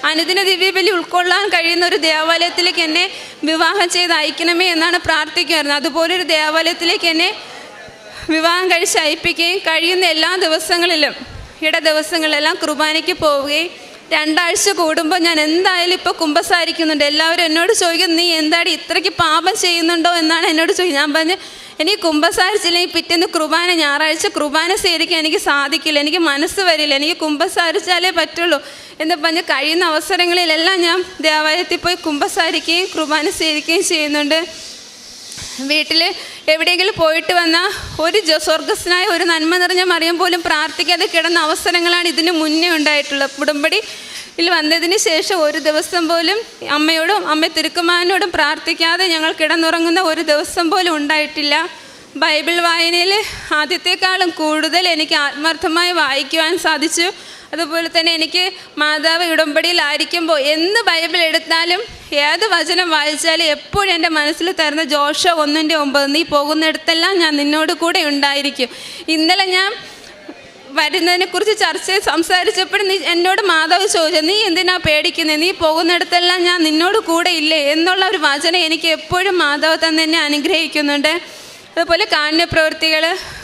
അനുദിന ദിവ്യബലി ഉൾക്കൊള്ളാൻ കഴിയുന്ന ഒരു ദേവാലയത്തിലേക്ക് എന്നെ വിവാഹം ചെയ്ത് അയക്കണമേ എന്നാണ് പ്രാർത്ഥിക്കുമായിരുന്നത്. അതുപോലൊരു ദേവാലയത്തിലേക്ക് എന്നെ വിവാഹം കഴിച്ച് അയപ്പിക്കുകയും കഴിയുന്ന എല്ലാ ദിവസങ്ങളിലും ദിവസങ്ങളിലെല്ലാം കുർബാനയ്ക്ക് പോവുകയും 2 ആഴ്ച കൂടുമ്പോൾ ഞാൻ എന്തായാലും ഇപ്പോൾ കുമ്പസാരിക്കുന്നുണ്ട്. എല്ലാവരും എന്നോട് ചോദിക്കും, നീ എന്താടി ഇത്രയ്ക്ക് പാപം ചെയ്യുന്നുണ്ടോ എന്നാണ് എന്നോട് ചോദിക്കുന്നത്. ഞാൻ പറഞ്ഞ്, എനിക്ക് കുമ്പസാരിച്ചില്ലെങ്കിൽ പിറ്റേന്ന് കുർബാന ഞായറാഴ്ച കുർബാന സ്വീകരിക്കാൻ എനിക്ക് സാധിക്കില്ല, എനിക്ക് മനസ്സ് വരില്ല, എനിക്ക് കുമ്പസാരിച്ചാലേ പറ്റുള്ളൂ എന്ന് പറഞ്ഞ് കഴിയുന്ന അവസരങ്ങളിലെല്ലാം ഞാൻ ദേവാലയത്തിൽ പോയി കുമ്പസാരിക്കുകയും കുർബാന സ്വീകരിക്കുകയും ചെയ്യുന്നുണ്ട്. വീട്ടിൽ എവിടെയെങ്കിലും പോയിട്ട് വന്നാൽ ഒരു സ്വർഗസ്നായ ഒരു നന്മ നിറഞ്ഞ മറിയം പോലും പ്രാർത്ഥിക്കാതെ കിടന്ന അവസരങ്ങളാണ് ഇതിന് മുന്നേ ഉണ്ടായിട്ടുള്ളത്. ഉടമ്പടി ഇതിൽ വന്നതിന് ശേഷം ഒരു ദിവസം പോലും അമ്മയോടും അമ്മ തിരുക്കുമാരനോടും പ്രാർത്ഥിക്കാതെ ഞങ്ങൾ കിടന്നുറങ്ങുന്ന ഒരു ദിവസം പോലും ഉണ്ടായിട്ടില്ല. ബൈബിൾ വായനയിൽ ആദ്യത്തെക്കാളും കൂടുതൽ എനിക്ക് ആത്മാർത്ഥമായി വായിക്കുവാൻ സാധിച്ചു. അതുപോലെ തന്നെ എനിക്ക് മാതാവ് ഉടമ്പടിയിലായിരിക്കുമ്പോൾ എന്ന് ബൈബിൾ എടുത്താലും ഏത് വചനം വായിച്ചാലും എപ്പോഴും എൻ്റെ മനസ്സിൽ തരുന്ന ജോഷുവ 1:9, നീ പോകുന്നിടത്തെല്ലാം ഞാൻ നിന്നോട് കൂടെ ഉണ്ടായിരിക്കും. ഇന്നലെ ഞാൻ വരുന്നതിനെക്കുറിച്ച് സംസാരിച്ചപ്പോഴും എന്നോട് മാതാവ് ചോദിച്ചു, നീ എന്തിനാ പേടിക്കുന്നത്, നീ പോകുന്നിടത്തെല്ലാം ഞാൻ നിന്നോട് കൂടെ ഇല്ലേ എന്നുള്ള ഒരു വചനം എനിക്ക് എപ്പോഴും മാതാവ് തന്നെ എന്നെ അനുഗ്രഹിക്കുന്നുണ്ട്. അതുപോലെ കാരുണ്യപ്രവൃത്തികൾ,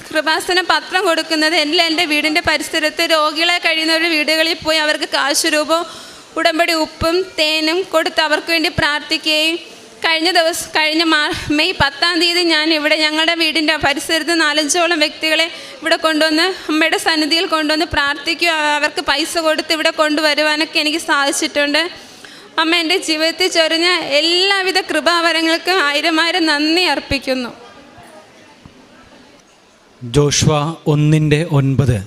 കൃപാസന പത്രം കൊടുക്കുന്നത്, എൻ്റെ വീടിൻ്റെ പരിസരത്ത് രോഗികളെ കഴിയുന്നവരുടെ വീടുകളിൽ പോയി അവർക്ക് കാശുരൂപവും ഉടമ്പടി ഉപ്പും തേനും കൊടുത്ത് അവർക്ക് വേണ്ടി പ്രാർത്ഥിക്കുകയും കഴിഞ്ഞ മെയ് 10-ാം തീയതി ഞാൻ ഇവിടെ ഞങ്ങളുടെ വീടിൻ്റെ പരിസരത്ത് 4-5ഓളം വ്യക്തികളെ ഇവിടെ കൊണ്ടുവന്ന് അമ്മയുടെ സന്നിധിയിൽ കൊണ്ടുവന്ന് പ്രാർത്ഥിക്കുക, അവർക്ക് പൈസ കൊടുത്ത് ഇവിടെ കൊണ്ടുവരുവാനൊക്കെ എനിക്ക് സാധിച്ചിട്ടുണ്ട്. അമ്മ എൻ്റെ ജീവിതത്തിൽ ചൊരിഞ്ഞ എല്ലാവിധ കൃപാവരങ്ങൾക്കും 1000 നന്ദി അർപ്പിക്കുന്നു. ജോഷുവ 1:9,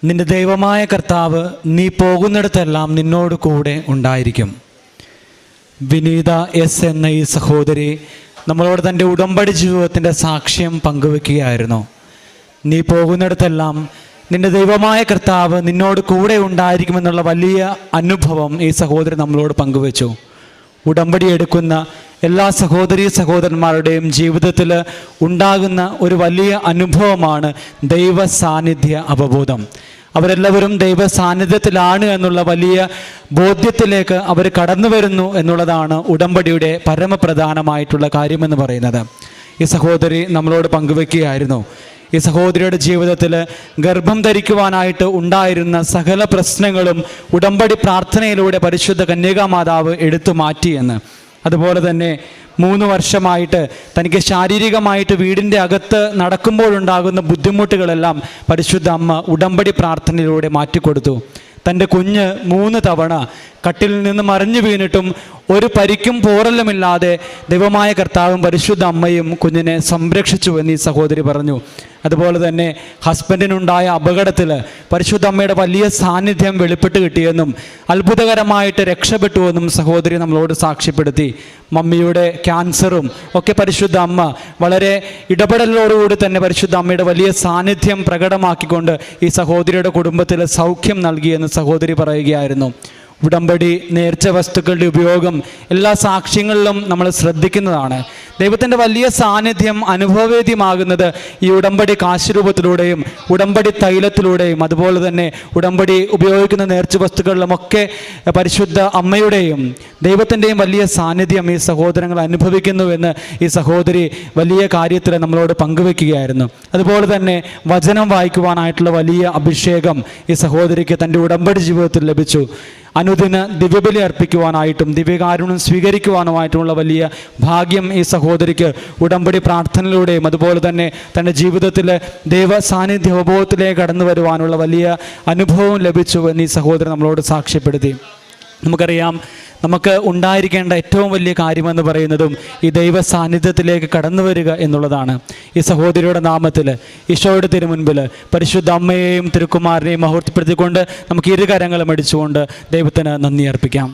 നിന്റെ ദൈവമായ കർത്താവ് നീ പോകുന്നിടത്തെല്ലാം നിന്നോട് കൂടെ ഉണ്ടായിരിക്കും. വിനീത എസ് എന്ന ഈ സഹോദരി നമ്മളോട് തൻ്റെ ഉടമ്പടി ജീവിതത്തിൻ്റെ സാക്ഷ്യം പങ്കുവെക്കുകയായിരുന്നു. നീ പോകുന്നിടത്തെല്ലാം നിന്റെ ദൈവമായ കർത്താവ് നിന്നോട് കൂടെ ഉണ്ടായിരിക്കുമെന്നുള്ള വലിയ അനുഭവം ഈ സഹോദരി നമ്മളോട് പങ്കുവെച്ചു. ഉടമ്പടി എടുക്കുന്ന എല്ലാ സഹോദരന്മാരുടെയും ജീവിതത്തിൽ ഉണ്ടാകുന്ന ഒരു വലിയ അനുഭവമാണ് ദൈവ സാന്നിധ്യ അവബോധം. അവരെല്ലാവരും ദൈവ സാന്നിധ്യത്തിലാണ് എന്നുള്ള വലിയ ബോധ്യത്തിലേക്ക് അവർ കടന്നു വരുന്നു എന്നുള്ളതാണ് ഉടമ്പടിയുടെ പരമപ്രധാനമായിട്ടുള്ള കാര്യമെന്ന് പറയുന്നത്. ഈ സഹോദരി നമ്മളോട് പങ്കുവെക്കുകയായിരുന്നു. ഈ സഹോദരിയുടെ ജീവിതത്തിൽ ഗർഭം ധരിക്കുവാനായിട്ട് ഉണ്ടായിരുന്ന സകല പ്രശ്നങ്ങളും ഉടമ്പടി പ്രാർത്ഥനയിലൂടെ പരിശുദ്ധ കന്യകാമാതാവ് എടുത്തു മാറ്റിയെന്ന്. അതുപോലെ തന്നെ 3 വർഷമായിട്ട് തനിക്ക് ശാരീരികമായിട്ട് വീടിൻ്റെ അകത്ത് നടക്കുമ്പോഴുണ്ടാകുന്ന ബുദ്ധിമുട്ടുകളെല്ലാം പരിശുദ്ധ അമ്മ ഉടമ്പടി പ്രാർത്ഥനയിലൂടെ മാറ്റിക്കൊടുത്തു. തൻ്റെ കുഞ്ഞ് 3 തവണ കട്ടിലിൽ നിന്ന് മറിഞ്ഞു വീണിട്ടും ഒരു പരിക്കും പോറലുമില്ലാതെ ദൈവമായ കർത്താവും പരിശുദ്ധ അമ്മയും കുഞ്ഞിനെ സംരക്ഷിച്ചു എന്ന് ഈ സഹോദരി പറഞ്ഞു. അതുപോലെ തന്നെ ഹസ്ബൻഡിനുണ്ടായ അപകടത്തിൽ പരിശുദ്ധ അമ്മയുടെ വലിയ സാന്നിധ്യം വെളിപ്പെട്ട് കിട്ടിയെന്നും അത്ഭുതകരമായിട്ട് രക്ഷപ്പെട്ടുവെന്നും സഹോദരി നമ്മളോട് സാക്ഷ്യപ്പെടുത്തി. മമ്മിയുടെ ക്യാൻസറും ഒക്കെ പരിശുദ്ധ അമ്മ വളരെ ഇടപെടലോടുകൂടി തന്നെ പരിശുദ്ധ അമ്മയുടെ വലിയ സാന്നിധ്യം പ്രകടമാക്കിക്കൊണ്ട് ഈ സഹോദരിയുടെ കുടുംബത്തിൽ സൗഖ്യം നൽകിയെന്ന് സഹോദരി പറയുകയായിരുന്നു. ഉടമ്പടി നേർച്ച വസ്തുക്കളുടെ ഉപയോഗം എല്ലാ സാക്ഷ്യങ്ങളിലും നമ്മൾ ശ്രദ്ധിക്കുന്നതാണ്. ദൈവത്തിൻ്റെ വലിയ സാന്നിധ്യം അനുഭവവേദ്യമാകുന്നത് ഈ ഉടമ്പടി കാശുരൂപത്തിലൂടെയും ഉടമ്പടി തൈലത്തിലൂടെയും അതുപോലെ തന്നെ ഉടമ്പടി ഉപയോഗിക്കുന്ന നേർച്ച വസ്തുക്കളിലുമൊക്കെ പരിശുദ്ധ അമ്മയുടെയും ദൈവത്തിൻ്റെയും വലിയ സാന്നിധ്യം ഈ സഹോദരങ്ങൾ അനുഭവിക്കുന്നുവെന്ന് ഈ സഹോദരി വലിയ കാര്യത്തിൽ നമ്മളോട് പങ്കുവെക്കുകയായിരുന്നു. അതുപോലെ തന്നെ വചനം വായിക്കുവാനായിട്ടുള്ള വലിയ അഭിഷേകം ഈ സഹോദരിക്ക് തൻ്റെ ഉടമ്പടി ജീവിതത്തിൽ ലഭിച്ചു. അനുദിന ദിവ്യബലി അർപ്പിക്കുവാനായിട്ടും ദിവ്യകാരുണ്യം സ്വീകരിക്കുവാനുമായിട്ടുമുള്ള വലിയ ഭാഗ്യം ഈ സഹോദരിക്ക് ഉടമ്പടി പ്രാർത്ഥനയിലൂടെയും അതുപോലെ തന്നെ തൻ്റെ ജീവിതത്തിൽ ദൈവ സാന്നിധ്യ അവബോധത്തിലേക്ക് കടന്നു വരുവാനുള്ള വലിയ അനുഭവം ലഭിച്ചു എന്ന് ഈ സഹോദരൻ നമ്മളോട് സാക്ഷ്യപ്പെടുത്തി. നമുക്കറിയാം, നമുക്ക് ഉണ്ടായിരിക്കേണ്ട ഏറ്റവും വലിയ കാര്യമെന്ന് പറയുന്നതും ഈ ദൈവ സാന്നിധ്യത്തിലേക്ക് കടന്നു വരിക എന്നുള്ളതാണ്. ഈ സഹോദരിയുടെ നാമത്തിൽ ഈശോയുടെ തിരുമുൻപിൽ പരിശുദ്ധ അമ്മയെയും തിരുക്കുമാരനെയും മഹത്വപ്പെടുത്തിക്കൊണ്ട് നമുക്ക് ഇരുകരങ്ങളും അടിച്ചുകൊണ്ട് ദൈവത്തിന് നന്ദി അർപ്പിക്കാം.